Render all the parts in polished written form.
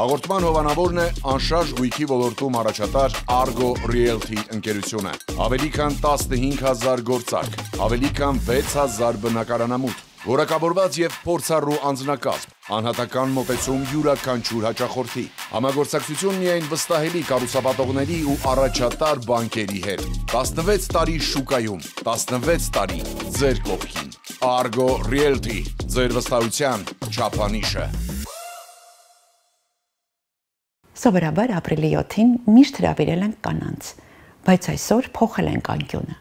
Հաղորդման հովանավորն է անշարժ գույքի ոլորտում առաջատար Argo Realty ընկերությունը։ Ավելի քան 15,000 գործարք, ավելի քան 6,000 բնակարանամուտ, որակավորված եւ փորձառու անձնակազմ, անհատական մոտեցում յուրաքանչյուր հաճախորդի, համագործակցություն միայն վստահելի կառուցապատողների ու առաջատար բանկերի հետ։ 16 տարի շուկայում, 16 տարի ձեր կողքին։ Argo Realty, ձեր վստահության չափանիշը։ Սովորաբար ապրիլի 7-ին միշտ հրավիրել ենք կանանց, բայց այսօր փոխել ենք անկյունը։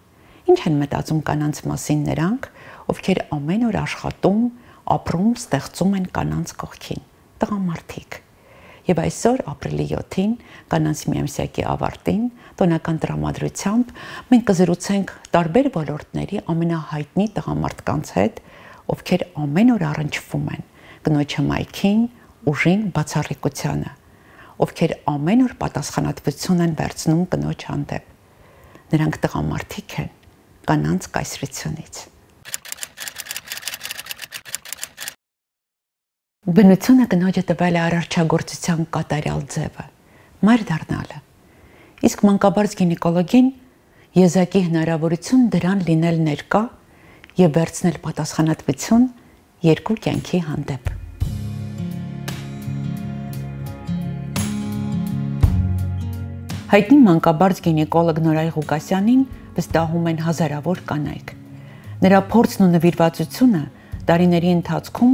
Ինչ են մտածում կանանց մասին նրանք, ովքեր ամեն օր աշխատում, ապրում, ստեղծում են կանանց կողքին, տղամարդիկ։ Եվ այսօր ապրիլի 7-ին կանանց միամսյակի ավարտին տոնական տրամադրությամբ մենք կզրուցենք տարբեր ոլորտների ամենահայտնի տղամարդկանց հետ, ովքեր ամեն օր առնչվում են կնոջ հմայքին, ուժին, բացառիկությանը, ովքեր ամեն օր պատասխանատվություն են վերցնում կնոջ հանդեպ։ Նրանք տղամարդիկ են կանանց կայսրությունից։ Բնությունը կնոջը տվել է արարչագործության կատարյալ ձևը՝ մայր դառնալը։ Իսկ մանկաբարձ գինեկոլոգին եզակի հնարավորություն դրան լինել ներկա եւ վերցնել պատասխանատվություն երկու կյանքի հանդեպ։ Հայտնի մանկաբարձ գինեկոլոգ Նորայր Ղուկասյանին վստահում են հազարավոր կանայք։ Նրա փորձն ու նվիրվածությունը տարիների ընթացքում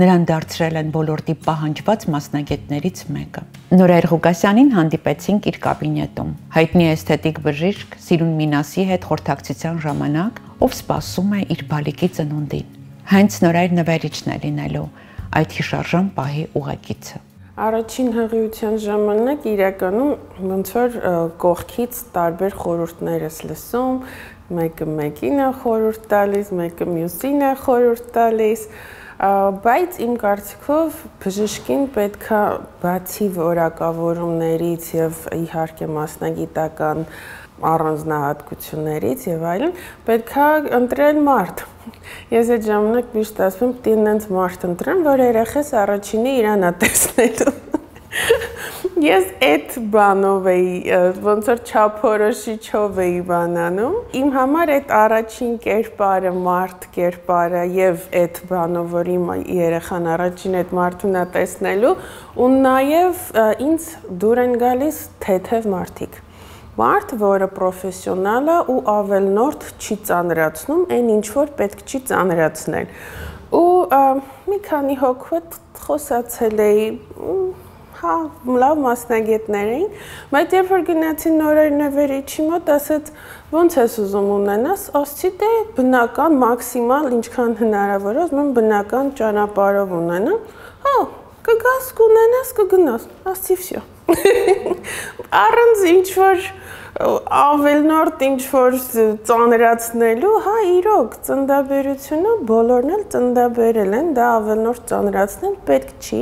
նրան դարձրել են ոլորտի պահանջված մասնագետներից մեկը։ Նորայր Ղուկասյանին հանդիպեցինք իր կաբինետում։ Հայտնի էսթետիկ բժիշկ Սիրուն Մինասի հետ խորհրդակցության ժամանակ, ով սպասում է իր բալիկի ծնունդին։ Հենց Նորայր նվերիչն է լինելու այդ հիշարժան պահի ուղեկիցը։ Առաջին հղիության ժամանակ իրականում ոնց որ կողքից տարբեր խորհուրդներ ես լսում, մեկը մեկին է խորհուրդ տալիս, մեկը մյուսին է խորհուրդ տալիս, բայց իմ կարծիքով բժշկին պետքա բացի որակավորումներից եւ իհարկե մասնագիտական առանձնահատկություններից եւ այլն, պետքա ընտրել մարդ։ Ես այդ ժամանակ միշտ ասում եմ, պետք է նենց մարդ ընտրեմ, որ երեխես առաջինը իրանա տեսնելու։ Ես այդ բանով էի, ոնց որ չափորոշիչով էի բանանում։ Իմ համար այդ առաջին կերպարը, մարդ կերպարը եւ այդ բանով, որ իմ երեխան առաջին այդ մարդուն է տեսնելու, ու նաեւ ինձ դուր են գալիս թեթև մարդիկ։ Մարդ, որը պրոֆեսիոնալ է ու ավելնորդ չի ծանրացնում, այն ինչ որ պետք չի ծանրացնել։ Ու մի քանի հոգու խոսացել էի, հա, լավ մասնագետներ էին, բայց երբ որ գնացի Նորայր նվերիչի մոտ, ասաց, ոնց ես ուզում ունենաս, ասացի, դե բնական մաքսիմալ ինչքան հնարավոր է, ուզում եմ բնական ճանապարհով ունենամ, հա, կգաս, կունենաս, կգնաս, ասացի, վсё։ Առանց ինչ-որ ավելնորդ ինչ-որ ծանրացնելու, հա, իրոք, ծննդաբերությունը բոլորն էլ ծննդաբերել են, դա ավելնորդ ծանրացնել պետք չի,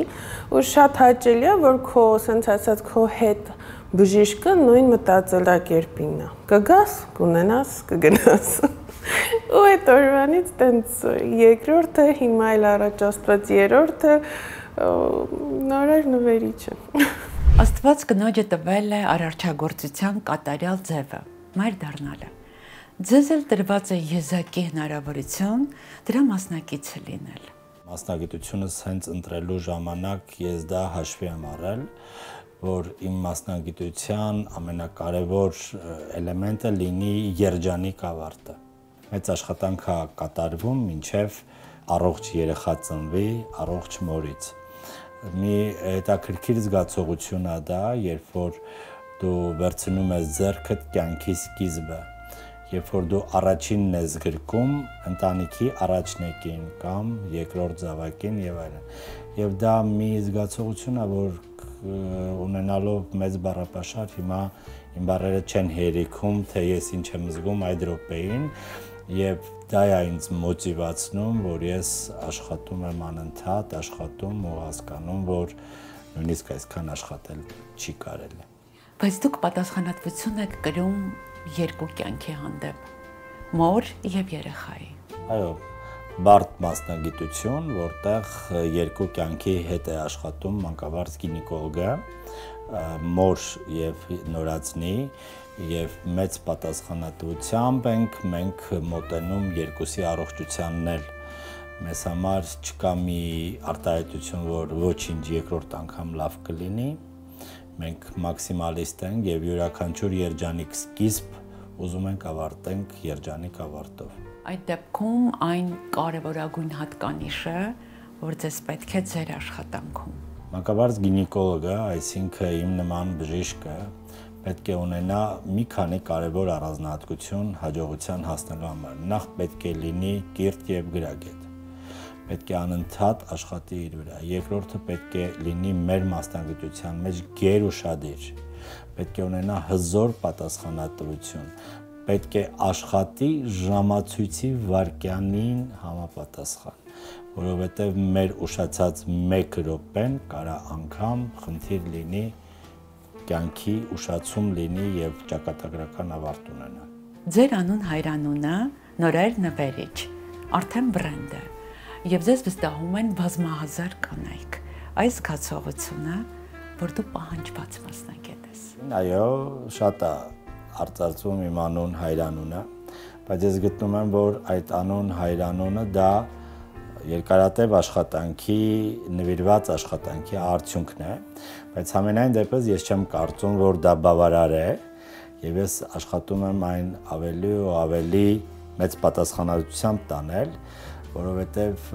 ու շատ հաճելի է, որ քո, ասենց ասած, քո հետ բժիշկը նույն մտածելակերպինն է, կգաս, կունենաս, կգնաս։ Ու այդ օրվանից տենց երկրորդը, հիմա էլ առաջ աստված երրորդը, Նորայր նվերիչը։ Աստված կնոջը տվել է արարչագործության կատարյալ ձևը՝ մայր դառնալը։ Ձեզ էլ տրված է եզակի հնարավորություն դրա մասնակիցը լինել։ Մասնագիտությունս հենց ընտրելու ժամանակ ես դա հաշվի եմ առել, որ իմ մասնագիտության ամենակարևոր էլեմենտը լինի երջանիկ ավարտը։ Մեծ աշխատանք է կատարվում մինչև առողջ երեխա ծնվի առողջ մորից։ Մի հետաքրքիր զգացողություն է դա, երբ որ դու վերցնում ես ձեռքդ կյանքի սկիզբը, երբ որ դու առաջինն ես գրկում ընտանիքի առաջնեկին կամ երկրորդ զավակին եւ այլն։ Եվ դա մի զգացողություն է, որ ունենալով մեծ բառապաշար հիմա իմ բառերը չեն հերիքում, թե ես ինչ եմ զգում այդ րոպեին, եւ դա է ինձ մոտիվացնում, որ ես աշխատում եմ անընդհատ, աշխատում ու հասկանում, որ նույնիսկ այսքան աշխատել չի կարելի։ Բայց դուք պատասխանատվություն եք կրում երկու կյանքի հանդեպ՝ մոր եւ երեխայի։ Այո, բարդ մասնագիտություն, որտեղ երկու կյանքի հետ է աշխատում մանկաբարձ գինեկոլոգը, մոր եւ նորածնի եւ մեծ պատասխանատվությամբ մենք մոտենում երկուսի առողջությանն էլ մեզ համար չկա մի արտահայտություն, որ ոչինչ երկրորդ անգամ լավ կլինի, մենք մաքսիմալիստ ենք եւ յուրաքանչյուր երջանիկ սկիզբ ուզում ենք ավարտենք երջանիկ ավարտով։ Այդ դեպքում այն կարևորագույն հատկանիշը, որ ձեզ պետք է ձեր աշխատանքում։ Մանկաբարձ գինեկոլոգը, այսինքն իմ նման բժիշկը, պետք է ունենա մի քանի կարևոր առանձնահատկություն հաջողության հասնելու համար։ Նախ պետք է լինի կիրթ եւ գրագետ։ Պետք է անընդհատ աշխատի իր վրա։ Երկրորդը պետք է լինի մեր մասնագիտության մեջ գերուշադիր։ Պետք է ունենա հզոր պատասխանատվություն։ Պետք է աշխատի ժամացույցի վայրկյանին համապատասխան, որովհետև մեր ուշացած 1 րոպեն կարա անգամ խնդիր լինի, կյանքի ուշացում լինի եւ ճակատագրական ավարտ ունենա։ Ձեր անուն հայրանունը Նորայր նվերիչ, արդեն բրենդ է, եւ ձեզ վստահում են բազմահազար կանայք։ Այս զգացողությունը, որ դու պահանջված մասնագետ ես։ Այո, շատ է արծարծվում իմ անուն հայրանունը, բայց ես գտնում եմ, որ այդ անուն հայրանունը դա երկարատև աշխատանքի, նվիրված աշխատանքի արդյունքն է, բայց համենայն դեպս ես չեմ կարծում, որ դա բավարար է, եւ ես աշխատում եմ այն ավելի ու ավելի մեծ պատասխանատվությամբ տանել, որովհետեւ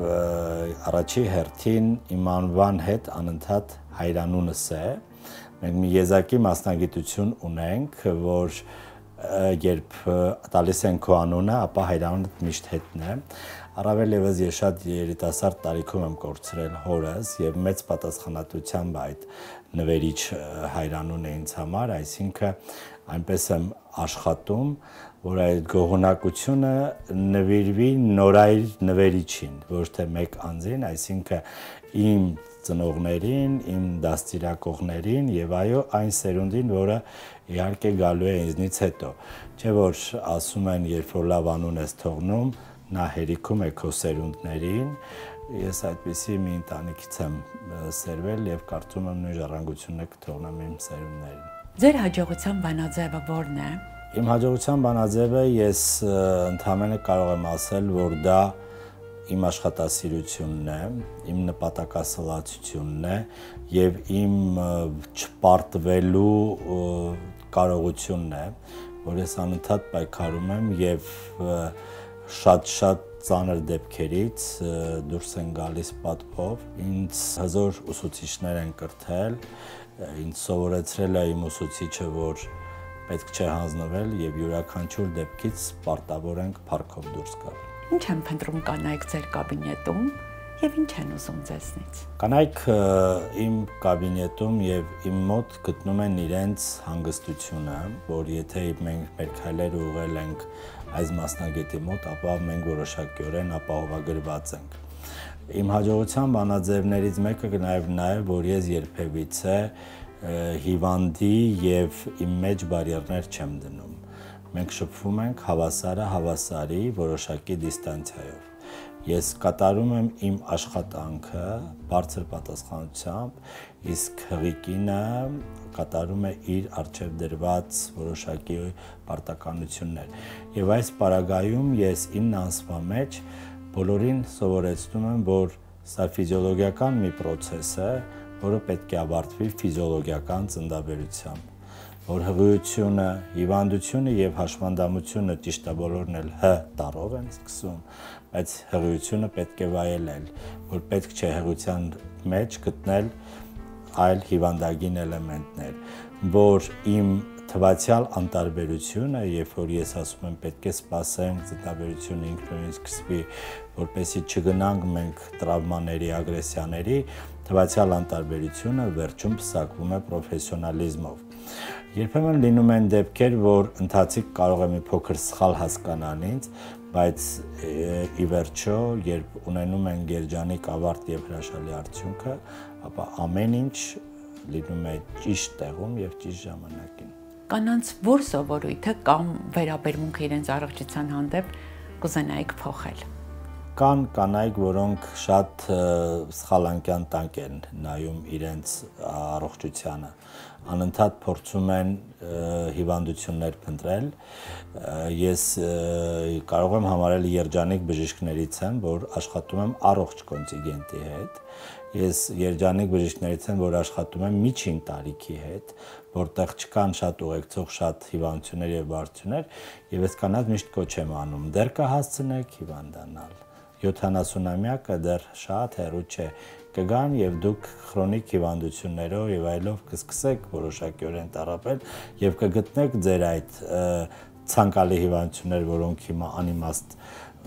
առաջի հերթին իմ անվան հետ անընդհատ հայրանունս է։ Մենք մի եզակի մասնագիտություն ունենք, որ երբ տալիս են քո անունը, ապա հայրանունդ միշտ հետն է։ Առավել ևս ես շատ երիտասարդ տարիքում եմ կորցրել հորս եւ մեծ պատասխանատվությամբ այդ նվերիչ հայրանունը ինձ համար, այսինքն այնպես եմ աշխատում, որ այդ գողունակությունը նվիրվի Նորայր նվերիչին, ոչ թե մեկ անձին, այսինքն իմ ծնողներին, իմ դաստիարակողներին եւ այո այն սերունդին, որը իհարկե գալու է ինձնից հետո։ Չէ որ ասում են, երբ որ լավ անուն ես թողնում, նա հերիքում է քո սերունդներին։ Ես այդպիսի մի ընտանիքից եմ սերվել եւ կարծում եմ նույն ժառանգությունը կթողնեմ իմ սերունդներին։ Ձեր հաջողության բանաձևը ո՞րն է։ Իմ հաջողության բանաձևը ես ընդհանրապես կարող եմ ասել, որ դա իմ աշխատասիրությունն է, իմ նպատակասլացությունն է եւ իմ չպարտվելու կարողությունն է, որ ես անընդհատ պայքարում եմ եւ շատ ծանր դեպքերից դուրս են գալիս պատվով։ Ինձ հզոր ուսուցիչներ են կրթել, ինձ սովորեցրել է իմ ուսուցիչը, որ պետք չէ հանձնվել եւ յուրաքանչյուր դեպքից պարտավոր ենք փառքով դուրս գալ։ Ինչ են փնտրում կանայք ձեր կաբինետում եւ ինչ են ուզում ձեզնից։ Կանայք իմ կաբինետում եւ իմ մոտ գտնում են իրենց հանգստությունը, որ եթե մենք մեր քայլերը ուղղել ենք այս մասնագետի մոտ, ապա մենք որոշակիորեն ապահովագրված ենք։ Իմ հաջողության բանաձևներից մեկը նաեւ որ ես երբևիցե հիվանդի եւ իմ մեջ բարիերներ չեմ դնում։ Մենք շփվում ենք հավասարը հավասարի որոշակի դիստանցիայով։ Ես կատարում եմ իմ աշխատանքը բարձր պատասխանությամբ, իսկ հղիկինը կատարում է իր առջև դրված որոշակի պարտականություններ։ Եվ այս պարագայում ես 9 ամսվա մեջ բոլորին սովորեցնում եմ, որ սա ֆիզիոլոգիական մի process է, որը պետք է ավարտվի ֆիզիոլոգիական ծննդաբերությամբ, որ հղիությունը, հիվանդությունը եւ հաշմանդամությունը ճիշտ է բոլորն էլ հ տառով են սկսում, բայց հղիությունը պետք է վայելել, որ պետք չէ հղիության մեջ գտնել այլ հիվանդագին էլեմենտներ, որ իմ թվացial անտարբերությունը, երբ որ ես ասում եմ պետք է սպասենք ծննդաբերությունը ինքնուրույն սկսվի, որպեսզի չգնանք մենք տրավմաների, ագրեսիաների, թվացial անտարբերությունը վերջում փսակվում է պրոֆեսիոնալիզմով։ Երբեմն լինում են դեպքեր, որ ընթացիկ կարող է մի փոքր սխալ հասկանալ ինձ, բայց ի վերջո, երբ ունենում են երջանիկ ավարտ եւ հրաշալի արդյունքը, ապա ամեն ինչ լինում է ճիշտ տեղում եւ ճիշտ ժամանակին։ Կանանց որ սովորույթը կամ վերաբերմունքը իրենց առողջության հանդեպ կուզենայիք փոխել։ Կան կանայք, որոնք շատ սխալանկյան տանք են նայում իրենց առողջությանը, անընդհատ փորձում են հիվանդություններ փնտրել։ Ես կարող եմ համարել երջանիկ բժիշկներից եմ, որ աշխատում եմ առողջ կոնտինգենտի հետ։ Ես երջանիկ բժիշկներից եմ, որ աշխատում եմ միջին տարիքի հետ, որտեղ չկան շատ ուղեկցող, շատ հիվանդություններ եւ բարդություններ, եւ ես կանանց միշտ կոչ եմ անում՝ դեռ կհասցնեք հիվանդանալ։ 70-ամյակը դեռ շատ հեռու չէ, կգան եւ դուք քրոնիկ հիվանդություններով եւ այլով կսկսեք որոշակիորեն տառապել եւ կգտնեք ձեր այդ ցանկալի հիվանդություններ, որոնք հիմա անիմաստ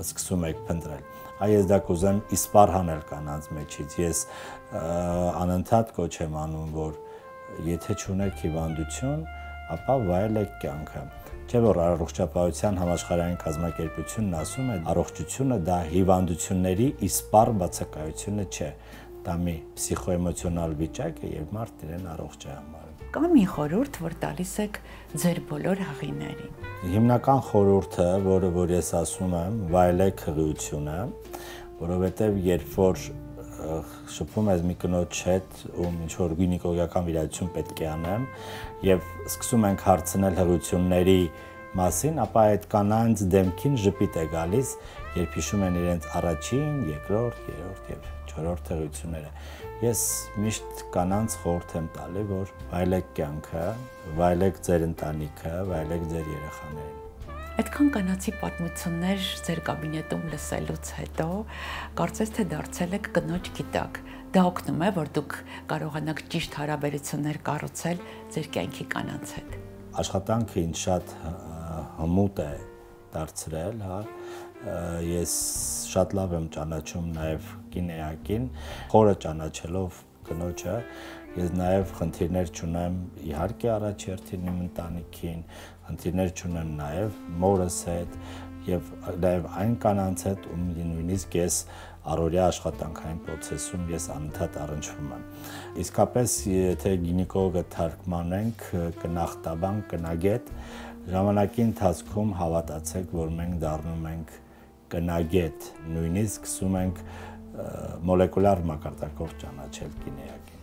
սկսում եք փնտրել։ Ես դա կուզեմ իսպառ հանել կանանց մեջից։ Ես անընդհատ կոչ եմ անում, որ եթե չունեք հիվանդություն, ապա վայելեք կյանքը։ Չէ՞ որ առողջապահության համաշխարհային կազմակերպությունն ասում է, առողջությունը դա հիվանդությունների իսպառ բացակայությունը չէ։ Դա մի պսիխոէմոցիոնալ վիճակ է եւ մարդ իրեն առողջ է համարում։ Կա մի խորհուրդ, որ տալիս եք ձեր բոլոր հղիներին։ Հիմնական խորհուրդը, որ ես ասում եմ, վայելեք հղիությունը, որովհետեւ երբ որ շփվում ես մի կնոջ հետ, ում ինչ-որ գինեկոլոգիական վիրահատություն պետք է անեմ, եւ սկսում ենք հարցնել հղիությունների մասին, ապա այդ կանանց դեմքին ժպիտ է գալիս, երբ հիշում են իրենց առաջին, երկրորդ, երրորդ եւ չորրորդ հղիությունները։ Ես միշտ կանանց խորհուրդ եմ տալի, որ վայելեք կյանքը, վայելեք ձեր ընտանիքը, վայելեք ձեր երեխաներին։ Այդքան կանացի պատմություններ ձեր կաբինետում լսելուց հետո կարծես թե դարձել եք կնոջ գիտակ։ Դա օգնում է, որ դուք կարողանաք ճիշտ հարաբերություններ կառուցել ձեր կյանքի կանանց հետ։ Աշխատանքը ինձ շատ հմուտ է դարձրել, հա։ Ես շատ լավ եմ ճանաչում նաև կինեակին, խորը ճանաչելով կնոջը, ես նաև խնդիրներ չունեմ իհարկե առաջերտին իմ ընտանիքին, խնդիրներ չունեմ նաև մորս հետ եւ նաև այն կանանց հետ, ում նույնիսկ ես առօրյա աշխատանքային process-ում ես անընդհատ առնչվում եմ։ Իսկապես, եթե գինեկոլոգը թարգմանենք կնախտաբան, կնագետ, ժամանակի ընթացքում հավատացեք, որ մենք դառնում ենք կնագետ, նույնիսկ սկսում ենք մոլեկուլար մակարդակով ճանաչել կինեակին։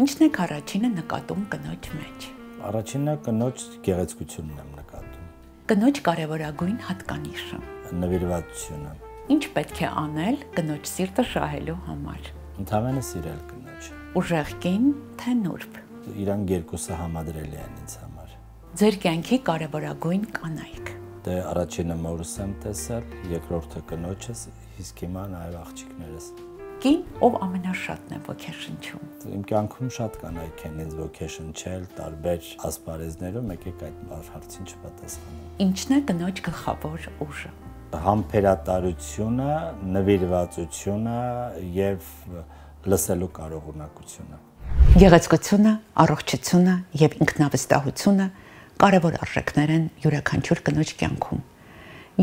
Ինչն է առաջինը նկատում կնոջ մեջ։ Առաջինը կնոջ գեղեցկությունն եմ նկատում։ Կնոջ կարևորագույն հատկանիշը։ Նվիրվածությունը։ Ինչ պետք է անել կնոջ սիրտը շահելու համար։ Ընդհանրապես սիրել կնոջը։ Ուժեղ կին, թե նուրբ։ Իրանք երկուսը համադրելի են ինձ համար։ Ձեր կյանքի կարևորագույն կանայք։ Դե առաջինը մորս եմ տեսել, երկրորդը կնոջս, իսկ հիմա նաև աղջիկներս։ Կին, ով ամենաշատն է ոգեշնչում։ Իմ կյանքում շատ կանայք են ինձ ոգեշնչել տարբեր ասպարեզներում, եկեք այդ հարցին չպատասխանեմ։ Ինչն է կնոջ գլխավոր ուժը։ Համբերատարությունը, նվիրվածությունը եւ լսելու կարողունակությունը։ Գեղեցկությունը, առողջությունը եւ ինքնավստահությունը կարևոր արժեքներ են յուրաքանչյուր կնոջ կյանքում։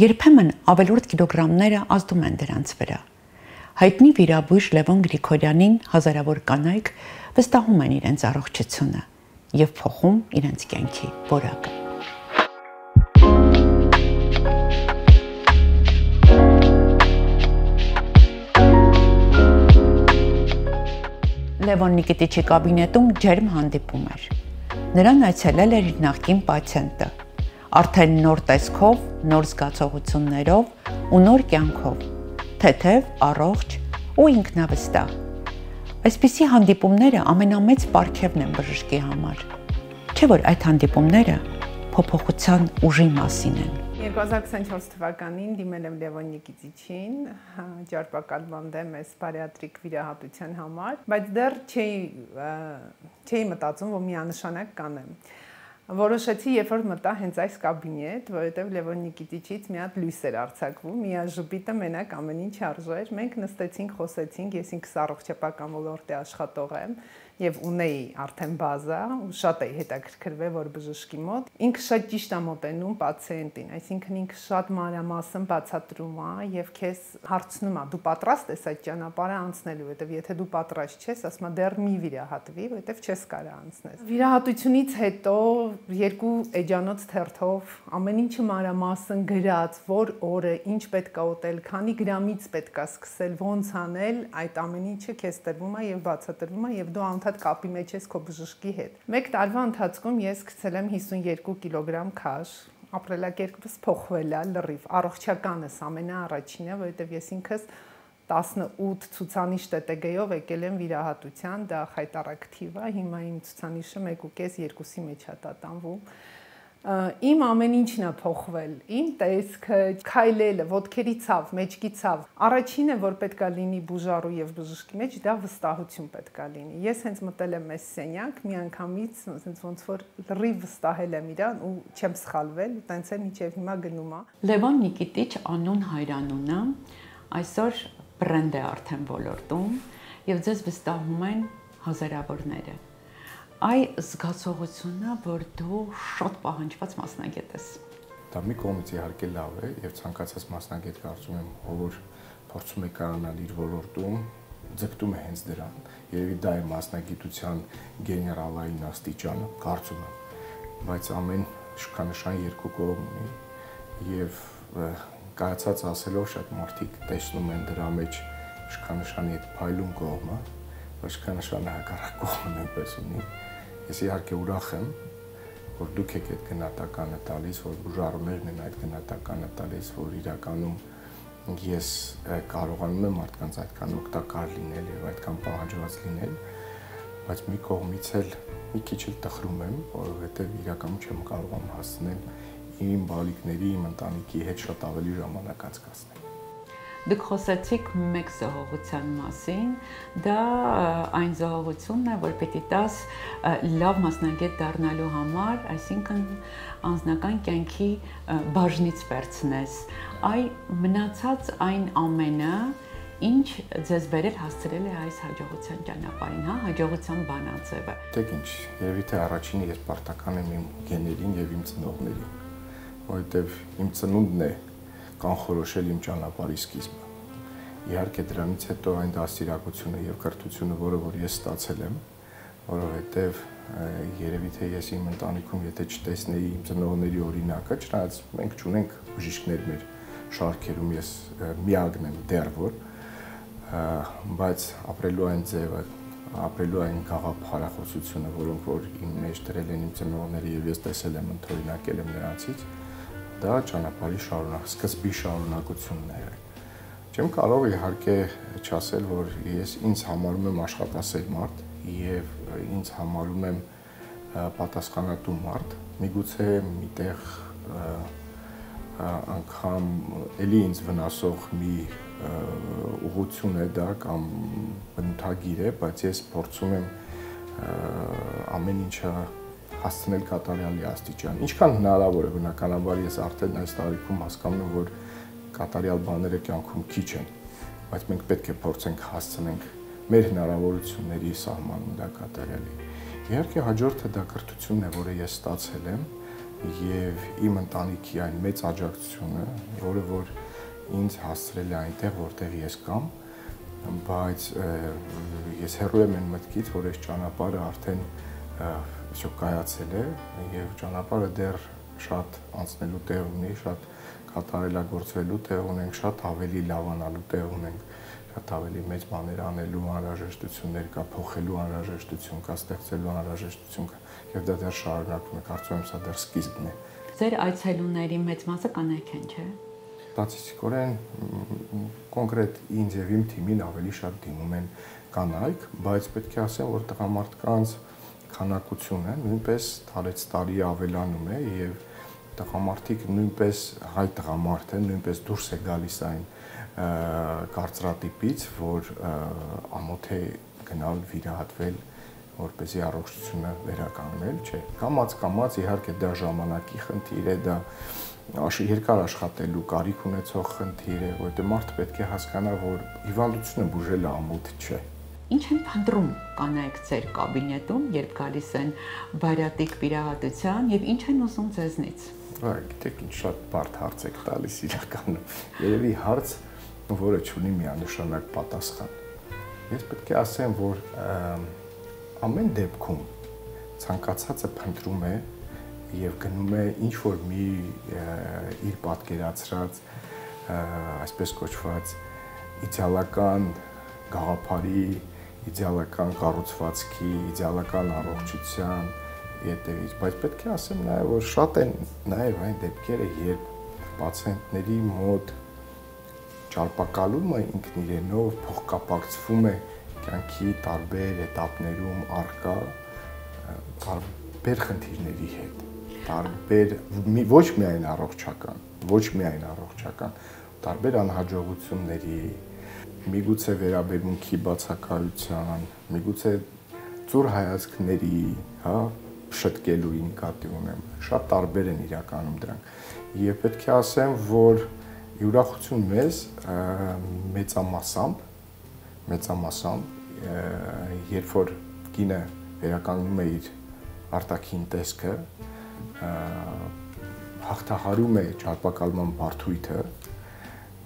Երբեմն ավելորդ կիլոգրամները ազդում են դրանց վրա։ Հայտնի վիրաբույժ Լևոն Գրիգորյանին հազարավոր կանայք վստահում են իրենց առողջությունը եւ փոխում իրենց կյանքի որակը։ Լևոն Նիկիտիչի կաբինետում ջերմ հանդիպում էր։ Նրան այցելել էր իր նախկին պացիենտը, արդեն նոր տեսքով, նոր զգացողություններով ու նոր կյանքով, թեթև, առողջ ու ինքնավստահ։ Այսպիսի հանդիպումները ամենամեծ պարգևն են բժշկի համար։ Չէ՞ որ այդ հանդիպումները փոփոխության ուժի մասին են։ 2024 թվականին դիմել եմ Լևոն Նիկիտիչին, ճարպակալվանդեմ ես բարիատրիկ վիրահատության համար, բայց դեռ չէի մտածում, որ միանշանակ կանեմ։ Որոշեցի, երբ որ մտա հենց այս կաբինետ, որովհետև Լևոն Նիկիտիչից մի հատ լույս էր արձակվում, միաժպիտը մենակ ամեն ինչ արժեր։ Մենք նստեցինք, խոսեցինք, ես ինքս առողջապահական ոլորտի աշխատող եմ, եւ ունեի արդեն բազա, շատ էի հետաքրքրվել որ բժշկի մոտ։ Ինքը շատ ճիշտ է մոտենում պացիենտին, այսինքն ինքը շատ մանրամասն բացատրում է եւ քեզ հարցնում է՝ դու պատրաստ ես այդ ճանապարհը անցնելու, որովհետեւ եթե դու պատրաստ չես, ասում է դեռ մի վիրահատվի, որովհետեւ չես կարող անցնել։ Վիրահատությունից հետո 2 էջանոց թերթով ամեն ինչը մանրամասն գրած, որ օրը ինչ պետք է ուտել, քանի գրամից պետք է սկսել, ոնց անել, այդ ամեն ինչը քեզ տրվում է եւ բացատրվում է եւ դու անդադ կապի մեջ ես քո բժշկի հետ։ Մեկ տարվա ընթացքում ես գցել եմ 52 կիլոգրամ քաշ, ապրելակերպս փոխվել է լրիվ, առողջականս ամենաառաջինը, որովհետեւ ես ինքս 18 ցուցանիշ ՏՏԳ-ով եկել եմ վիրահատության, դա խայտարակտիվ է, հիմա իմ ցուցանիշը 1.5-2-ի մեջ է տատանվում։ Իմ ամեն ինչն է փոխվել, իմ տեսքը, քայլելը, ոտքերի ցավ, մեջքի ցավ։ Առաջինը, որ պետքա լինի բուժարու եւ բժշկի մեջ, դա վստահություն պետքա լինի։ Ես հենց մտել եմ այս սենյակ, մի անգամից ոնց որ լրիվ վստահել եմ իրան ու չեմ սխալվել, տենց է մինչեւ հիմա գնում է։ Լևոն Նիկիտիչ անուն հայրանունը այսօր բրենդ է արդեն ոլորտում եւ ձեզ վստահում են հազարավորները։ Այ զգացողությունն է, որ դու շատ պահանջված մասնագետ ես։ Դա մի կողմից իհարկե լավ է եւ ցանկացած մասնագետ կարծում եմ, ով փորձում է կարողանալ իր ոլորտում, ձգտում է հենց դրան։ Երևի դա է մասնագիտության գեներալային աստիճանը, կարծում եմ։ Բայց ամեն շքանշան 2 կողմ ունի եւ կայացած ասելով շատ մարդիկ տեսնում են դրա մեջ շքանշանի այդ փայլուն կողմը, բայց շքանշանը հակառակ կողմը նույնպես ունի։ Ես իհարկե ուրախ եմ, որ դուք եք այդ գնահատականը տալիս, որ բուժարուներն են այդ գնահատականը տալիս, որ իրականում ես կարողանում եմ մարդկանց այդքան օգտակար լինել եւ այդքան պահանջված լինել, բայց մի կողմից էլ մի քիչ էլ տխրում եմ, որովհետեւ իրականում չեմ կարողանում հասնել իմ բալիկների, իմ ընտանիքի հետ շատ ավելի ժամանակ անցկացնել։ Դուք խոսեցիք մեկ զողողության մասին, դա այն զողողությունն է, որ պետք է տաս լավ մասնագետ դառնալու համար, այսինքն անձնական կյանքի բաժնից վերցնես։ Այ մնացած այն ամենը, ինչ ձեզ բերել հասցրել է այս հաջողության ճանապարհին, հա, հաջողության բանաձևը։ Դեք ինչ, երևի թե առաջինը ես պարտական եմ իմ գեներին եւ իմ ծնողներին, որովհետեւ իմ ծնունդն է կանխորոշել իմ ճանապարհի սկիզբը։ Իհարկե դրանից հետո այն դաստիարակությունը եւ կրթությունը, որը որ ես ստացել եմ, որովհետեւ երևի թե ես իմ ընտանիքում եթե չտեսնեի իմ ծնողների օրինակը, չնայած մենք չունենք բժիշկներ մեր շարքերում, ես միակն եմ դեռ որ, բայց ապրելու այն ձևը, ապրելու այն գաղափարախոսությունը, որոնք որ իմ մեջ դրել են իմ ծնողները եւ ես տեսել եմ, ընդօրինակել եմ նրանցից, դա ճանապարհի սկզբի շարունակությունն է։ Չեմ կարող իհարկե չասել, որ ես ինձ համարում եմ աշխատասեր մարդ եւ ինձ համարում եմ պատասխանատու մարդ, միգուցե միտեղ անգամ էլի ինձ վնասող մի ուղղություն է դա կամ բնութագիր է, բայց ես փորձում եմ ամեն ինչը հասցնել կատարյալի աստիճան։ Ինչքան հնարավոր է, բնականաբար ես արդեն այս տարիքում հասկանում եմ, որ կատարյալ բաները կյանքում քիչ են, բայց մենք պետք է փորձենք հասցնենք մեր հնարավորությունների սահմանում դա կատարյալի։ Իհարկե հաջորդը դա կրթությունն է, որը ես ստացել եմ եւ իմ ընտանիքի այն մեծ աջակցությունը, որը որ ինձ հասցրել է այնտեղ, որտեղ ես կամ, բայց ես հեռու եմ այն մտքից, որ այս ճանապարհը արդեն կայացել է եւ ճանապարհը դեռ շատ անցնելու տեղ ունի, շատ կատարելագործվելու տեղ ունենք, շատ ավելի լավանալու տեղ ունենք, շատ ավելի մեծ բաներ անելու անհրաժեշտություններ կա, փոխելու անհրաժեշտություն կա, ստեղծելու անհրաժեշտություն կա եւ դա դեռ շարունակվում է, կարծում եմ սա դեռ սկիզբն է։ Ձեր այցելուների մեծ մասը կանայք են, չէ՞։ Ստատիստիկորեն կոնկրետ ինձ եւ իմ թիմին ավելի շատ դիմում են կանայք, բայց պետք է ասեմ, որ տղամարդկանց քանակությունը նույնպես տարեց տարի ավելանում է եւ տղամարդիկ նույնպես հայ տղամարդ են, նույնպես դուրս է գալիս այն կարծրատիպից, որ ամոթ է գնալ վիրահատվել, որպեսզի առողջությունը վերականգնել, չէ։ Կամած իհարկե դա ժամանակի խնդիր է, դա երկար աշխատելու կարիք ունեցող խնդիր է, որտեղ մարդը պետք է հասկանա, որ հիվանդությունը բուժելը ամոթ չէ։ Ինչ են փնտրում կանայք ձեր կաբինետում, երբ գալիս են բարյատիկ վիրահատության եւ ինչ են ուզում ձեզնից։ Գիտեք, ինչ շատ բարդ հարց եք տալիս իրականում։ Երևի հարց, որը ունի միանշանակ պատասխան։ Ես պետք է ասեմ, որ ամեն դեպքում ցանկացածը փնտրում է եւ գնում է ինչ որ մի իր պատկերացրած այսպես կոչված իդեալական գաղափարի, իդեալական կառուցվածքի, իդեալական առողջության ետևից, բայց պետք է ասեմ նաև, որ շատ են նաև այն դեպքերը, երբ պացիենտների մոտ ճարպակալումը ինքն իրենով փոխկապակցվում է կյանքի տարբեր էտապներում առկա տարբեր խնդիրների հետ, տարբեր ոչ միայն առողջական, տարբեր անհաջողությունների, միգուցե վերաբերմունքի բացակայության, միգուցե ծուր հայացքների, հա, շտկելու նկատի ունեմ, շատ տարբեր են իրականում դրանք։ Եվ պետք է ասեմ, որ յուրախություն մեզ մեծամասամբ, երբ որ կինը վերականգնում է իր արտաքին տեսքը, հաղթահարում է ճարպակալման բարդույթը,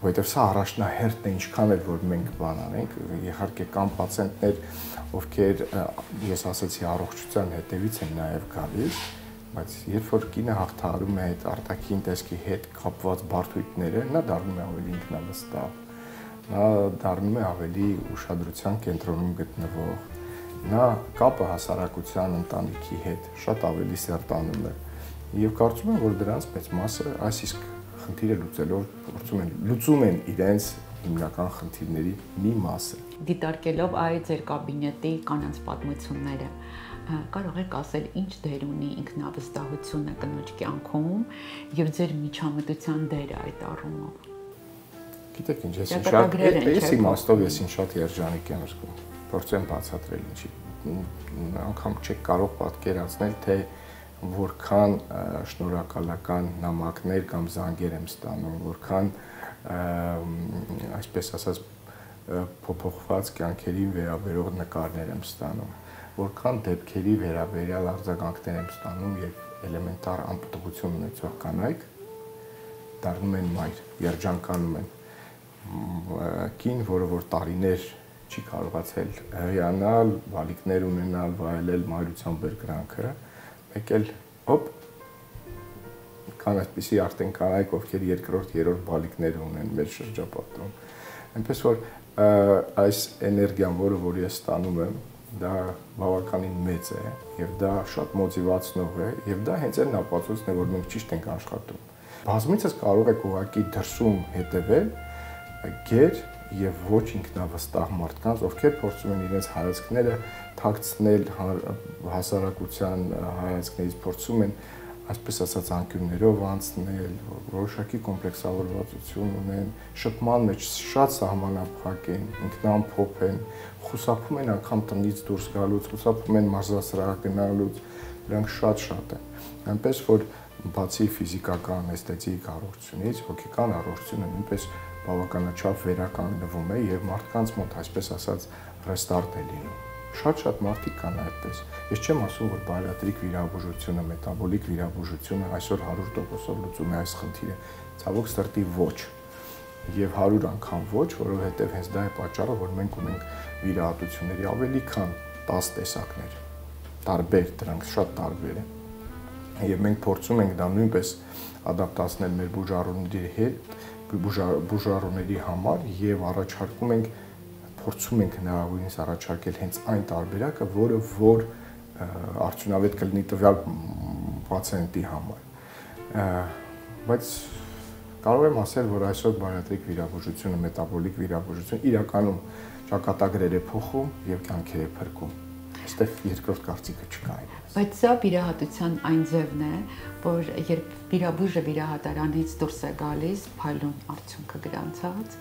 որովհետև սա առաջնահերթն է ինչքան էլ որ մենք բան անենք, իհարկե կան պացիենտներ, ովքեր ես ասացի առողջության հետևից են նաև գալիս, բայց երբ որ կինը հաղթահարում է այդ արտաքին տեսքի հետ կապված բարդույթները, նա դառնում է ավելի ինքնավստահ, նա դառնում է ավելի ուշադրության կենտրոնում գտնվող, նա կապը հասարակության ընտանիքի հետ շատ ավելի սերտանում է եւ կարծում եմ, որ դրանց մեծ մասը այս իսկ խնդիրը լուծելով լուծում են իրենց հիմնական խնդիրների մի մասը։ Դիտարկելով այդ ձեր կաբինետի կանանց պատմությունները, կարող եք ասել ինչ դեր ունի ինքնավստահությունը կնոջ կյանքում եւ ձեր միջամտության դերը այդ առումով։ Գիտեք ինչ, ես իմաստով ես շատ երջանիկ եմ զգում։ Փորձեմ բացատրել ինչի։ Անգամ չեք կարող պատկերացնել, թե որքան շնորհակալական նամակներ կամ զանգեր եմ ստանում, որքան այսպես ասած փոփոխված կյանքերի վերաբերող նկարներ եմ ստանում, որքան դեպքերի վերաբերյալ արձագանքներ եմ ստանում եւ էլեմենտար անպտղություն ունեցող կանայք դառնում են մայր, երջանկանում են։ Կին, որը որ տարիներ չի կարողացել հիանալ, բալիկներ ունենալ, վայելել մայրության բերկրանքը, մեկ էլ հոպ կան այսպիսի արդեն կանայք, ովքեր երկրորդ, երրորդ բալիկներ ունեն մեր շրջապատում։ Այնպես որ այս էներգիան, որ ես ստանում եմ, դա բավականին մեծ է եւ դա շատ մոտիվացնող է եւ դա հենց այն ապացույցն է, որ մենք ճիշտ ենք աշխատում։ Բազմիցս կարող եք ուղղակի դրսում հետեւել գեր եւ ոչ ինքնավստահ մարդկանց, ովքեր փորձում են իրենց հայացքները թաքցնել հասարակության հայացքներից, փորձում են այսպես ասած անկյուններով անցնել, որոշակի կոմպլեքսավորվածություն ունեն, շփման մեջ շատ սահմանափակ են, ինքնամփոփ են, խուսափում են անգամ տնից դուրս գալուց, խուսափում են մարզասրահ գնալուց, դրանք շատ են։ Այնպես որ բացի ֆիզիկական, էսթետիկ առողջությունից, հոգեկան առողջությունը նույնպես բավականաչափ վերականգնվում է եւ մարդկանց մոտ այսպես ասած ռեստարտ է լինում։ Շատ մարդիկ կան այդպես։ Ես չեմ ասում, որ բարիատրիկ վիրաբուժությունը, մետաբոլիկ վիրաբուժությունը այսօր 100%-ով լուծում է այս խնդիրը։ Ցավոք սրտի ոչ։ Եվ 100 անգամ ոչ, որովհետեւ հենց դա է պատճառը, որ մենք ունենք վիրահատությունների ավելի քան 10 տեսակներ։ Տարբեր, դրանք շատ տարբեր են։ Եվ մենք փորձում ենք դա նույնպես ադապտացնել մեր բուժառուների հետ, բուժառուների համար եւ առաջարկում ենք, փորձում ենք հնարավորինս առաջարկել հենց այն տարբերակը, որը որ արդյունավետ կլինի տվյալ պացիենտի համար։ Բայց կարող եմ ասել, որ այսօր բարիատրիկ վիրաբուժությունը, մետաբոլիկ վիրաբուժությունը իրականում ճակատագրեր է փոխում եւ կյանքեր է փրկում։ Այստեղ երկրորդ կարծիքը չկա։ Բայց սա վիրահատության այն ձևն է, որ երբ վիրաբույժը վիրահատարանից դուրս է գալիս, փայլուն արդյունքը գրանցած,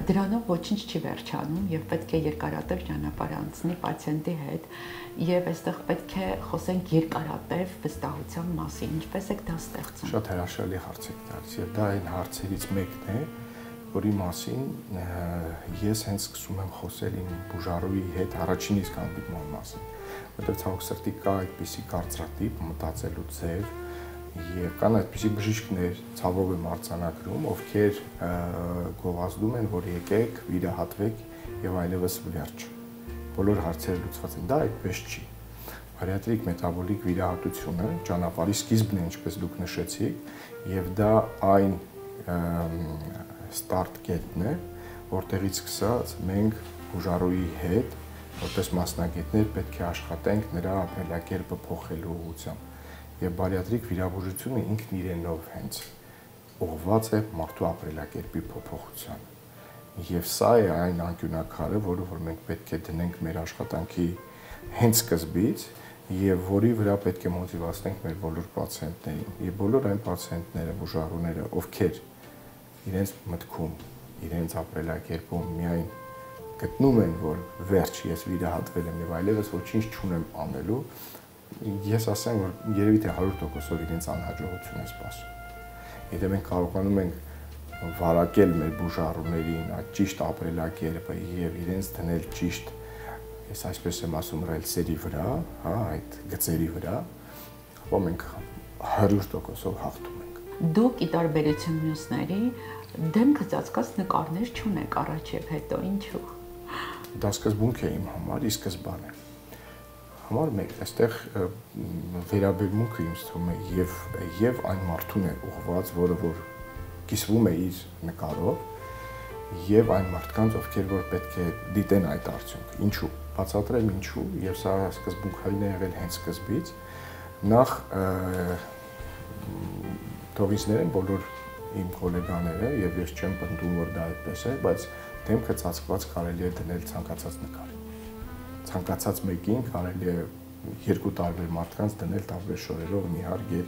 դրանով ոչինչ չի վերջանում եւ պետք է երկարատև ճանապարհ անցնի պացիենտի հետ եւ այստեղ պետք է խոսենք երկարատև վստահության մասին, ինչպես եք դա ստեղծում։ Շատ հրաշալի հարց եք տալիս եւ դա այն հարցերից մեկն է, որի մասին ես հենց սկսում եմ խոսել իմ բուժարուի հետ առաջին իսկ հանդիպման մասին, որտեղ ցավոք սրտի կա այդպիսի կարծրատիպ, մտածելու ձև եւ կան այդպիսի բժիշկներ, ցավով եմ արձանագրում, ովքեր գովազդում են, որ եկեք, վիրահատվեք եւ այլևս վերջ։ Բոլոր հարցերը լուծված են, դա այդպես չի։ Բարիատրիկ մետաբոլիկ վիրահատությունը ճանապարհի սկիզբն է, ինչպես դուք նշեցիք, եւ դա այն ստարտ կետն է, որտեղից սկսած մենք բուժարուի հետ, որպես մասնագետներ պետք է աշխատենք նրա ապրելակերպը փոխելու ուղղությամբ։ Եվ բարիատրիկ վիրաբուժությունը ինքն իրենով հենց ուղղված է մարդու ապրելակերպի փոփոխության։ Եվ սա է այն անկյունակարը, որը որ մենք պետք է դնենք մեր աշխատանքի հենց սկզբից եւ որի վրա պետք է մոտիվացնենք մեր բոլոր պացիենտներին։ Եվ բոլոր այն պացիենտները, բուժարուները, ովքեր իրենց մտքում, իրենց ապրելակերպում միայն գտնում են, որ վերջ ես վիրահատվել եմ եւ այլևս ոչինչ չունեմ անելու, ես ասեմ, որ երևի թե 100%-ով իրենց անհաջողություն է սպասում։ Եթե մենք կարողանում ենք վարակել մեր բուժարուներին այդ ճիշտ ապրելակերպը եւ իրենց դնել ճիշտ, ես այսպես եմ ասում, ռելսերի վրա, հա, այդ գծերի վրա, ապա մենք 100%-ով հաղթում ենք։ Դուք ի տարբերություն մյուսների դեմքը ծածկած նկարներ չունեք առաջ եւ հետո, ինչու՞։ Դա սկզբունք է իմ համար, ի սկզբանե։ Համար մեկ, այստեղ վերաբերմունքը ինձ թվում է եւ այն մարդուն է ուղղված, որը որ կիսվում է իր նկարով եւ այն մարդկանց, ովքեր որ պետք է դիտեն այդ արդյունքը։ Ինչու՞։ Բացատրեմ ինչու, եւ սա սկզբունքային է եղել հենց սկզբից։ Նախ թող ինձ ներեն բոլոր իմ գոլեգաները եւ ես չեմ պնդում, որ դա այդպես է, բայց դեմքը ծածկված կարելի է դնել ցանկացած նկարի։ Ցանկացած մեկին կարելի է երկու տարբեր մարդկանց դնել տարբեր շորերով նիհարգեր,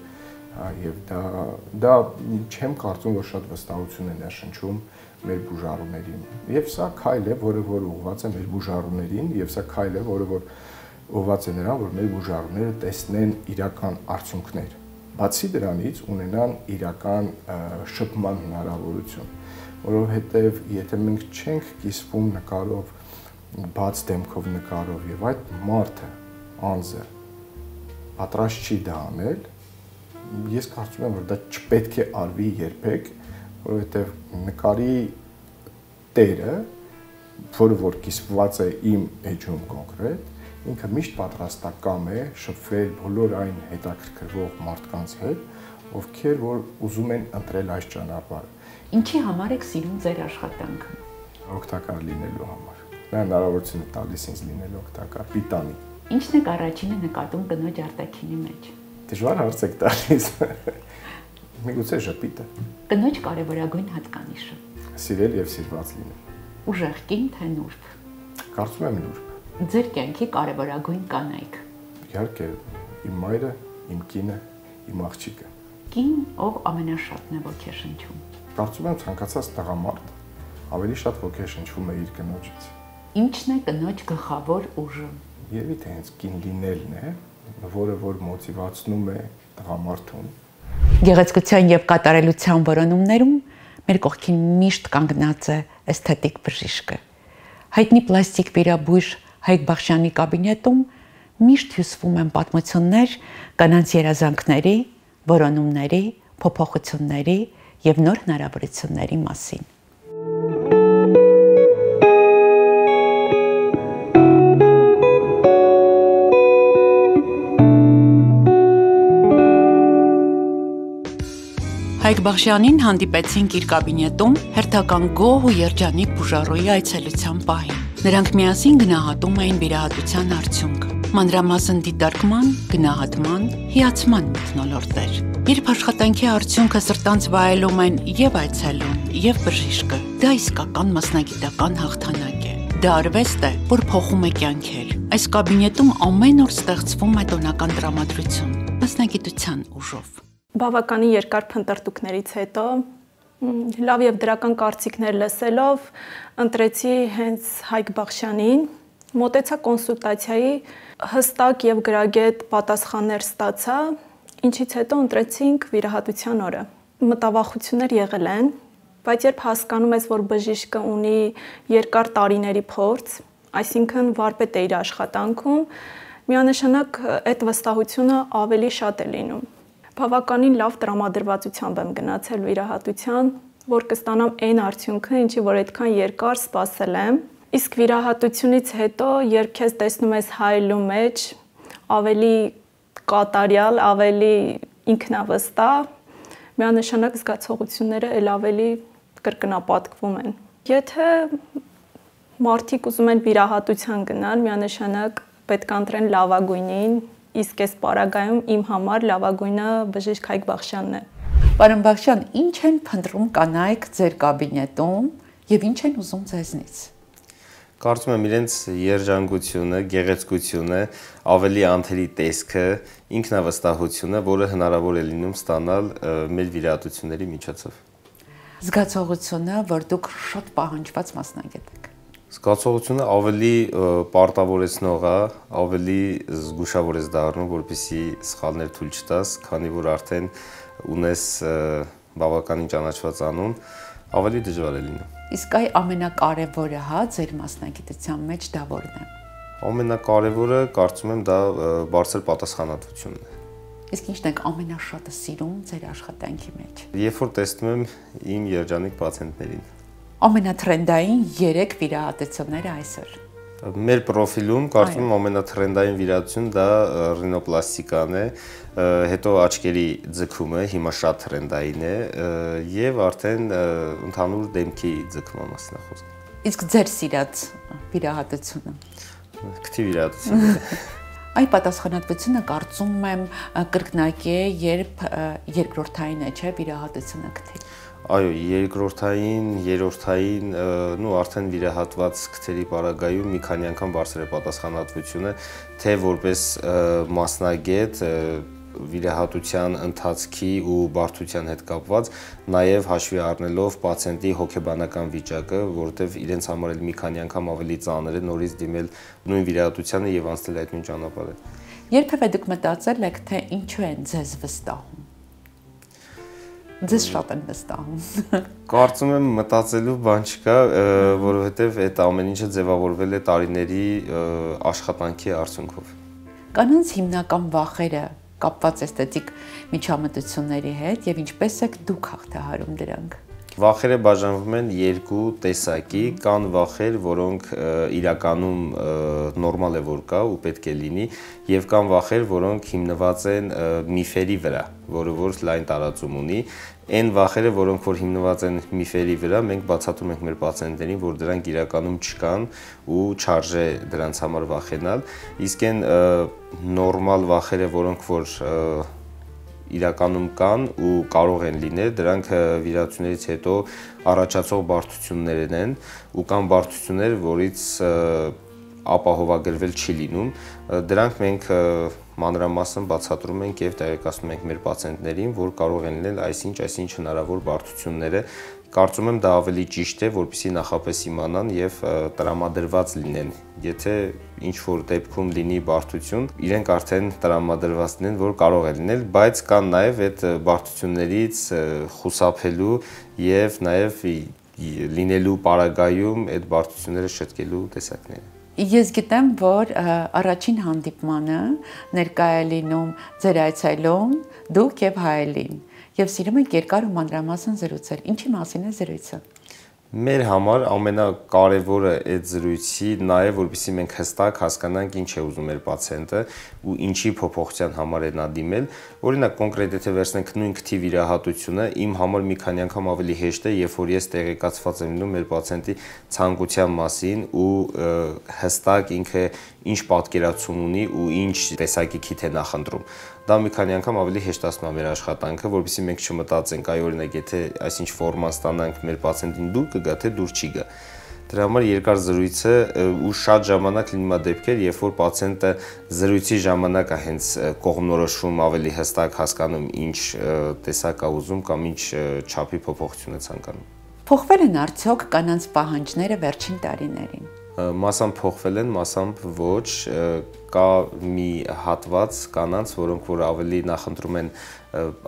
եւ դա չեմ կարծում, որ շատ վստահություն է ներշնչում մեր բուժարուներին։ Եվ սա քայլ է, որը որ ուղղված է մեր բուժարուներին, եւ սա քայլ է, որը որ ուղղված է նրան, որ մեր բուժարուները տեսնեն իրական արդյունքներ։ Բացի դրանից ունենան իրական շփման հնարավորություն, որովհետեւ եթե մենք չենք կիսվում նկարով, բաց դեմքով նկարով եւ այդ մարդը, անձը պատրաստ չի դա անել, ես կարծում եմ, որ դա չպետք է արվի երբեք, որովհետեւ նկարի տերը, որը որ կիսված է իմ էջում կոնկրետ, ինքը միշտ պատրաստակամ է շփվել բոլոր այն հետաքրքրվող մարդկանց հետ, ովքեր որ ուզում են ընտրել այս ճանապարհը։ Ինչի համար եք սիրում ձեր աշխատանքը։ Օգտակար լինելու համար։ Նա հնարավորություն է տալիս ինձ լինելու օգտակար, պիտանի։ Ինչն եք առաջինը նկատում կնոջ արտաքինի մեջ։ Դժվար հարց եք տալիս։ Միգուցե ժպիտը։ Կնոջ կարևորագույն հատկանիշը։ Սիրել եւ սիրված լինել։ Ուժեղ կին թե նուրբ։ Կարծում եմ նուրբ։ Ձեր կյանքի կարևորագույն կանայք։ Իհարկե, իմ մայրը, իմ կինը, իմ աղջիկը։ Կին, ով ամենաշատն է ոգեշնչում։ Կարծում եմ ցանկացած տղամարդ ավելի շատ ոգեշնչվում է իր կնոջից։ Ինչն է կնոջ գլխավոր ուժը։ Երևի թե հենց կին լինելն է, որը որ մոտիվացնում է տղամարդուն։ Գեղեցկության եւ կատարելության որոնումներում մեր կողքին միշտ կանգնած է էսթետիկ բժիշկը։ Հայտնի պլաստիկ վիրաբույժ Հայկ Բախշյանի կաբինետում միշտ հյուսվում են պատմություններ կանանց երազանքների, որոնումների, փոփոխությունների եւ նոր հնարավորությունների մասին։ Հայկ Բախշյանին հանդիպեցինք իր կաբինետում հերթական գոհ ու երջանիկ բուժարուի այցելության պահին։ Նրանք միասին գնահատում էին վիրահատության արդյունքը, մանրամասն դիտարկման, գնահատման, հիացման մթնոլորտեր։ Երբ աշխատանքի արդյունքը սրտանց վայելում են եւ այցելուն, եւ բժիշկը, դա իսկական մասնագիտական հաղթանակ է։ Դա արվեստ է, որ փոխում է կյանքեր։ Այս կաբինետում ամեն օր ստեղծվում է տոնական տրամադրություն, մասնագիտության ուժով։ Բավականին երկար փնտրտուքներից հետո լավ եւ դրական կարծիքներ լսելով ընտրեցի հենց Հայկ Բախշյանին, մոտեցա կոնսուլտացիայի, հստակ եւ գրագետ պատասխաններ ստացա, ինչից հետո ընտրեցինք վիրահատության օրը։ Մտավախություններ եղել են, Բայց երբ հասկանում ես, որ բժիշկը ունի երկար տարիների փորձ, այսինքն վարպետ է իր աշխատանքում, միանշանակ այդ վստահությունը ավելի շատ է լինում։ Բավականին լավ տրամադրվածությամբ եմ գնացել վիրահատության, որ կստանամ այն արդյունքը, ինչի որ այդքան երկար սպասել եմ։ Իսկ վիրահատությունից հետո, երբ քեզ տեսնում ես հայելու մեջ, ավելի կատարյալ, ավելի ինքնավստահ, միանշանակ զգացողությունները ել ավելի կրկնապատկվում են։ Եթե մարդիկ ուզում են վիրահատության գնալ, միանշանակ պետք է ընտրեն լավագույնին, իսկ այս պարագայում իմ համար լավագույնը բժիշկ Հայկ Բախշյանն է։ Պարոն Բախշյան, ինչ են փնտրում կանայք ձեր կաբինետում եւ ինչ են ուզում ձեզնից։ Կարծում եմ իրենց երջանկությունը, գեղեցկությունը, ավելի անթերի տեսքը, ինքնավստահությունը, որը հնարավոր է լինում ստանալ մեր վիրահատությունների միջոցով։ Զգացողությունը, որ դուք շատ պահանջված մասնագետ եք։ Զգացողությունը ավելի պարտավորեցնող է, ավելի զգուշավոր ես դառնում, որպեսզի սխալներ թույլ չտաս, քանի որ արդեն ունես բավականին ճանաչված անուն, ավելի դժվար է լինում։ Իսկ այ ամենակարևորը, հա, ձեր մասնագիտության մեջ դա որն է։ Ամենակարևորը, կարծում եմ, դա բարձր պատասխանատվությունն է։ Իսկ ինչն եք ամենաշատը սիրում ձեր աշխատանքի մեջ։ Երբ որ տեսնում եմ իմ երջանիկ պացիենտներին։ Ամենաթրենդային 3 վիրահատությունները այսօր։ Մեր պրոֆիլում կարծում եմ ամենաթրենդային վիրահատություն դա ռինոպլաստիկան է, հետո աչքերի ձգումը, հիմա շատ թրենդային է, եւ արդեն ընդհանուր դեմքի ձգման մասն է խոսքը։ Իսկ ձեր սիրած վիրահատությունը։ Քթի վիրահատությունը։ Այ պատասխանատվությունը կարծում եմ կրկնակի է, երբ երկրորդային է, չէ, վիրահատությունը քթի։ Այո, երկրորդային, երրորդային, արդեն վիրահատված քթերի պարագայում մի քանի անգամ բարձր է պատասխանատվությունը, թե որպես մասնագետ վիրահատության ընթացքի ու բարդության հետ կապված, նաև հաշվի առնելով պացիենտի հոգեբանական վիճակը, որովհետև իրենց համար էլ մի քանի անգամ ավելի ծանր է նորից դիմել նույն վիրահատությանը եւ անցնել այդ նույն ճանապարհը։ Երբևէ դուք մտածել եք, թե ինչու են ձեզ վստահում։ Ձեզ շատ են վստահում։ Կարծում եմ մտածելու բան չկա, որովհետև այդ ամեն ինչը ձևավորվել է տարիների աշխատանքի արդյունքով։ Կանանց հիմնական վախերը կապված էսթետիկ միջամտությունների հետ եւ ինչպես եք դուք հաղթահարում դրանք։ Վախերը բաժանվում են երկու տեսակի, կան վախեր, որոնք իրականում նորմալ է որ կա ու պետք է լինի, եւ կան վախեր, որոնք հիմնված են միֆերի վրա, որը որ լայն տարածում ունի։ Այն վախերը, որոնք որ հիմնված են միֆերի վրա, մենք բացատրում ենք մեր պացիենտներին, որ դրանք իրականում չկան ու չարժե դրանց համար վախենալ, իսկ այն նորմալ վախերը, որոնք որ իրականում կան ու կարող են լինել, դրանք վիրահատություններից հետո առաջացող բարդություններն են ու կան բարդություններ, որից ապահովագրվել չի լինում, դրանք մենք մանրամասն բացատրում ենք եւ տեղեկացնում ենք մեր պացիենտներին, որ կարող են լինել այսինչ հնարավոր բարդությունները։ Կարծում եմ դա ավելի ճիշտ է, որպեսզի նախապես իմանան եւ տրամադրված լինեն։ Եթե ինչ որ դեպքում լինի բարդություն, իրենք արդեն տրամադրված լինեն, որ կարող է լինել, բայց կան նաեւ այդ բարդություններից խուսափելու եւ նաեւ լինելու պարագայում այդ բարդությունները շտկելու տեսակներ։ Ես գիտեմ, որ առաջին հանդիպմանը ներկա է լինում ձեր այցելում դուք եւ Հայելին եւ սիրում եք երկար ու մանրամասն զրուցել։ Ինչի մասին է զրույցը։ Մեր համար ամենակարևորը այդ զրույցի նաև որպեսզի մենք հստակ հասկանանք ինչ է ուզում մեր պացիենտը ու ինչի փոփոխության համար է նա դիմել։ Օրինակ կոնկրետ եթե վերցնենք նույն քթի վիրահատությունը, իմ համար մի քանի անգամ ավելի հեշտ է, երբ որ ես տեղեկացված եմ լինում մեր պացիենտի ցանկության մասին ու հստակ ինքը ինչ պատկերացում ունի ու ինչ տեսակի քիթ է նախընտրում։ Դա մի քանի անգամ ավելի հեշտացնում է մեր աշխատանքը, որովհետեւ մենք չմտածենք, այ օրինակ եթե այսինչ ֆորման ստանանք մեր պացիենտին դուր կգա, թե դուր չի գա։ Դրա համար երկար զրույցը ու շատ ժամանակ լինում է դեպքեր, երբ որ պացիենտը զրույցի ժամանակ է հենց կողմնորոշում ավելի հստակ հասկանում ինչ տեսակ է ուզում կամ ինչ չափի փոփոխություն է ցանկանում։ Փոխվել են արդյոք կանանց պահանջները վերջին տարիներին։ Մասամբ փոխվել են, մասամբ ոչ, կա մի հատված կանանց, որոնք որ ավելի նախընտրում են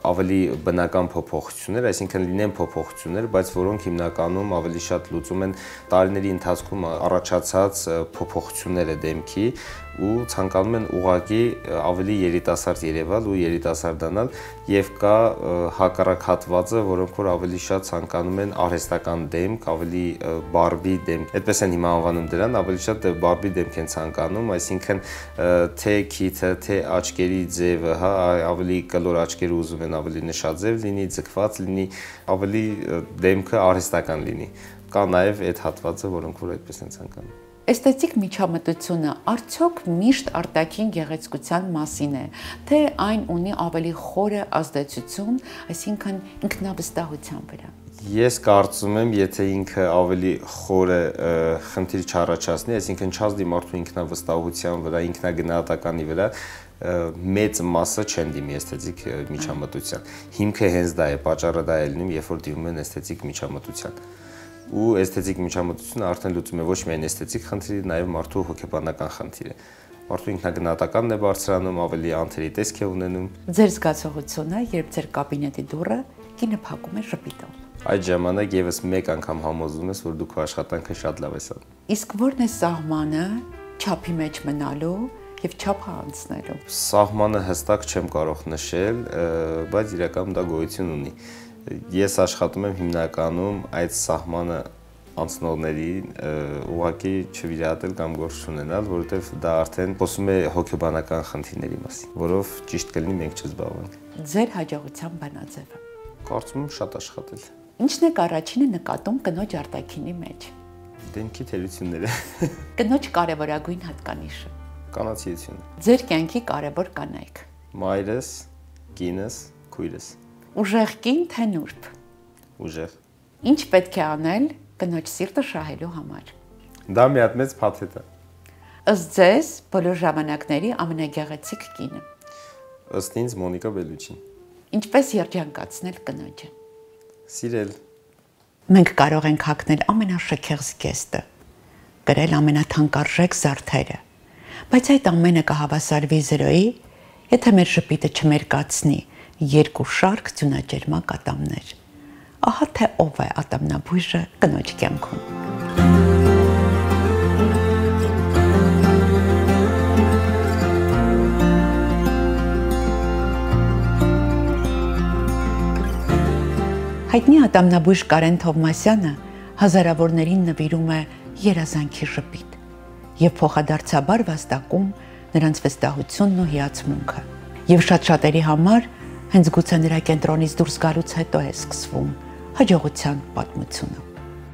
ավելի բնական փոփոխություններ, այսինքն լինեն փոփոխություններ, բայց որոնք հիմնականում ավելի շատ լուծում են տարիների ընթացքում առաջացած փոփոխությունները դեմքի ու ցանկանում են ուղղակի ավելի երիտասարդ երևալ ու երիտասարդանալ եւ կա հակառակ հատվածը, որոնք որ ավելի շատ ցանկանում են արհեստական դեմք, ավելի բարբի դեմք, այդպես են հիմա անվանում դրան, ավելի շատ բարբի դեմք են ցանկանում, այսինքն թե քիթը, թե աչքերի ձևը, հա, ավելի կլոր աչքեր ուզում են ավելի նշաձև լինի, ձգված լինի, ավելի դեմքը արհեստական լինի։ Կա նաև այդ հատվածը, որոնք որ այդպես են ցանկանում։ Էսթետիկ միջամտությունը արդյոք միշտ արտաքին գեղեցկության մասին է, թե այն ունի ավելի խորը ազդեցություն, այսինքն ինքնավստահության վրա։ Ես կարծում եմ, եթե ինքը ավելի խորը խնդիր չառաջացնի, այսինքն չազդի մարդու ինքնավստահության վրա, ինքնագնահատականի վրա, մեծ մասը չեն դիմի էսթետիկ միջամտության։ Հիմքը հենց դա է, պատճառը դա է լինում, երբ որ դիմում են էսթետիկ միջամտության։ Ու էսթետիկ միջամտությունը արդեն լուծում է ոչ միայն էսթետիկ խնդիրը, նաև մարդու հոգեբանական խնդիրը։ Մարդու ինքնագնահատականն է բարձրանում, ավելի անթերի տեսք է ունենում։ Ձեր զգացողությունը, երբ ձեր կաբինետի դուռը կինը փակում է ժպիտով։ Այդ ժամանակ եւս մեկ անգամ համոզվում ես, որ դու քո աշխատանքը շատ լավ ես անում։ Իսկ ո՞րն է սահմանը չափի մեջ մնալու եւ չափը անցնելու։ Սահմանը հստակ չեմ կարող նշել, բայց իրականում դա գոյություն ունի։ Ես աշխատում եմ հիմնականում այդ սահմանը անցնողների ուղղակի չվիրահատել կամ գործ չունենալ, որովհետև դա արդեն խոսում է հոգեբանական խնդիրների մասին, որով ճիշտ կլինի մենք չզբաղվենք։ Ձեր հաջողության բանաձևը։ Կարծում եմ շատ աշխատել։ Ինչն է առաջինը նկատում կնոջ արտաքինի մեջ։ Դեմքի թերությունները։ Կնոջ կարևորագույն հատկանիշը։ Կանացիությունը։ Ձեր կյանքի կարևոր կանայք։ Մայրս, կինս, քույրս։ Ուժեղ կին թե նուրբ։ Ուժեղ։ Ինչ պետք է անել կնոջ սիրտը շահելու համար։ Դա մի հատ մեծ փաթեթ է։ Ըստ ձեզ բոլոր ժամանակների ամենագեղեցիկ կինը։ Ըստ ինձ Մոնիկա Բելուչին։ Ինչպես երջանկացնել կնոջը։ Սիրել։ Մենք կարող ենք հագնել ամենաշքեղ զգեստը, կրել ամենաթանկարժեք զարդերը, բայց այդ ամենը կհավասարվի զրոյի, եթե մեր ժպիտը չմերկացնի երկու շարք ձյունաճերմակ ատամներ։ Ահա թե ով է ատամնաբույժը կնոջ կյանքում։ Հայտնի ատամնաբույժ Կարեն Թովմասյանը հազարավորներին նվիրում է երազանքի ժպիտ եւ փոխադարձաբար վաստակում նրանց վստահությունն ու հիացմունքը։ Եվ շատ-շատերի համար հենց գուցե նրա կենտրոնից դուրս գալուց հետո է սկսվում հաջողության պատմությունը։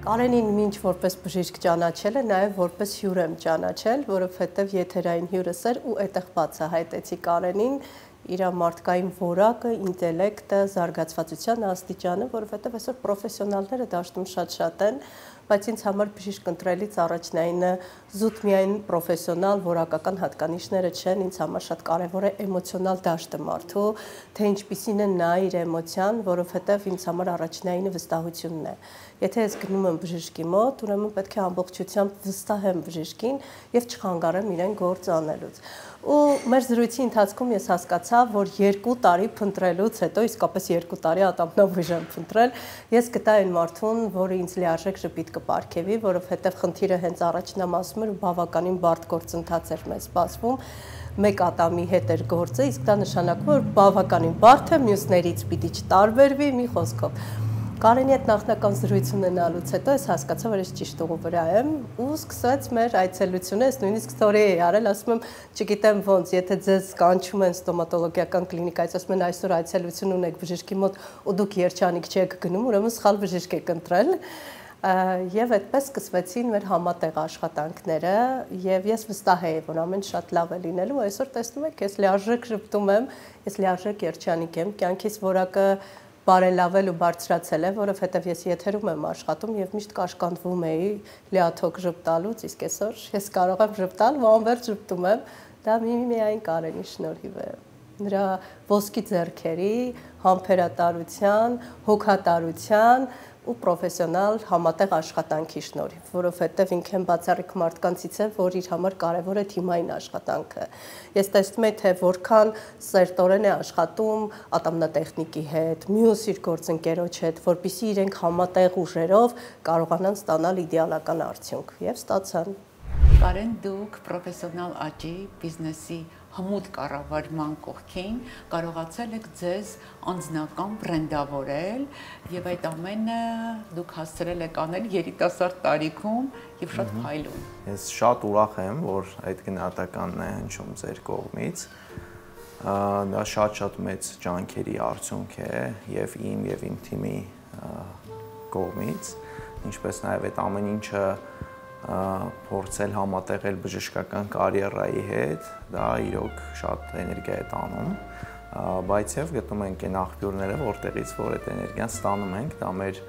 Կարենին մինչ որպես բժիշկ ճանաչել է, նաև որպես հյուր եմ ճանաչել, որովհետև եթերային հյուրս էր ու այդտեղ բացահայտեցի Կարենին իր մարդկային որակը, ինտելեկտը, զարգացվածության աստիճանը, որովհետև այսօր պրոֆեսիոնալները դաշտում շատ են, բայց ինձ համար բժիշկ ընտրելից առաջնայինը զուտ միայն պրոֆեսիոնալ որակական հատկանիշները չեն, ինձ համար շատ կարևոր է էմոցիոնալ դաշտը մարդու, թե ինչպիսին է նա իր էմոցիան, որովհետև ինձ համար առաջնայինը վստահությունն է։ Եթե ես գնում եմ բժշկի մոտ, ուրեմն պետք է ամբողջությամբ վստահեմ բժշկին եւ չխանգարեմ իրեն գործ անելուց։ Ու մեր զրույցի ընթացքում ես հասկացա, որ 2 տարի փնտրելուց հետո, իսկապես 2 տարի ատամնաբույժ եմ փնտրել, ես գտա այն մարդուն, որը ինձ լիարժեք ժպիտ կպարգևի, որովհետև խնդիրը հենց առաջնամասում էր ու բավականին բարդ գործընթաց էր մեզ սպասվում։ Մեկ ատամի հետ էր գործը, իսկ դա նշանակում էր բավականին բարդ է, մյուսներից պիտի չտարբերվի, մի խոսքով։ Կարենի հետ նախնական զրույց ունենալուց հետո ես հասկացա, որ ես ճիշտ ուղու վրա եմ ու սկսեց մեր այցելությունը, ես նույնիսկ ստորի էի արել, ասում եմ, չգիտեմ ոնց, եթե ձեզ կանչում են ստոմատոլոգիական կլինիկայից, ասում են այսօր այցելություն ունեք բժշկի մոտ ու դուք երջանիկ չեք գնում, ուրեմն սխալ բժիշկ եք ընտրել։ Եվ այդպես սկսվեցին մեր համատեղ աշխատանքները եւ ես վստահ էի, որ ամեն շատ լավ է լինելու, այսօր տեսնում եք, ես լիարժեք ժպտում եմ, ես լիարժեք երջանիկ եմ, կյանքիս որակը բարելավել ու բարձրացել է, որովհետև ես եթերում եմ աշխատում եւ միշտ կաշկանդվում էի լիաթոք ժպտալուց, իսկ այսօր ես կարող եմ ժպտալ ու անվերջ ժպտում եմ, դա միայն Կարենի շնորհիվ է։ Նրա ոսկի ձեռքերի, համբերատարության, հոգատարության, ու պրոֆեսիոնալ համատեղ աշխատանքի շնորհիվ, որովհետև ինքն բացառիկ մարդկանցից է, որ իր համար կարևոր է թիմային աշխատանքը։ Ես տեսնում եմ, թե որքան սերտորեն է աշխատում ատոմնատեխնիկի հետ, մյուս իր գործընկերոջ հետ, որպեսզի իրենք համատեղ ուժերով կարողանան ստանալ իդեալական արդյունք, եւ ստացան։ Կարեն, դուք պրոֆեսիոնալ աճի բիզնեսի հմուտ կառավարման կողքին կարողացել եք ձեզ անձնական բրենդավորել եւ այդ ամենը դուք հասցրել եք անել երիտասարդ տարիքում եւ շատ փայլուն։ Ես շատ ուրախ եմ, որ այդ գնահատականն է հնչում ձեր կողմից։ Դա շատ մեծ ջանքերի արդյունք է եւ իմ թիմի կողմից, ինչպես նաեւ այդ ամեն ինչը փորձել համատեղել բժշկական կարիերայի հետ, դա իրոք շատ էներգիա է տանում, բայց եւ գտնում ենք այն աղբյուրները, որտեղից որ այդ էներգիան ստանում ենք, դա մեր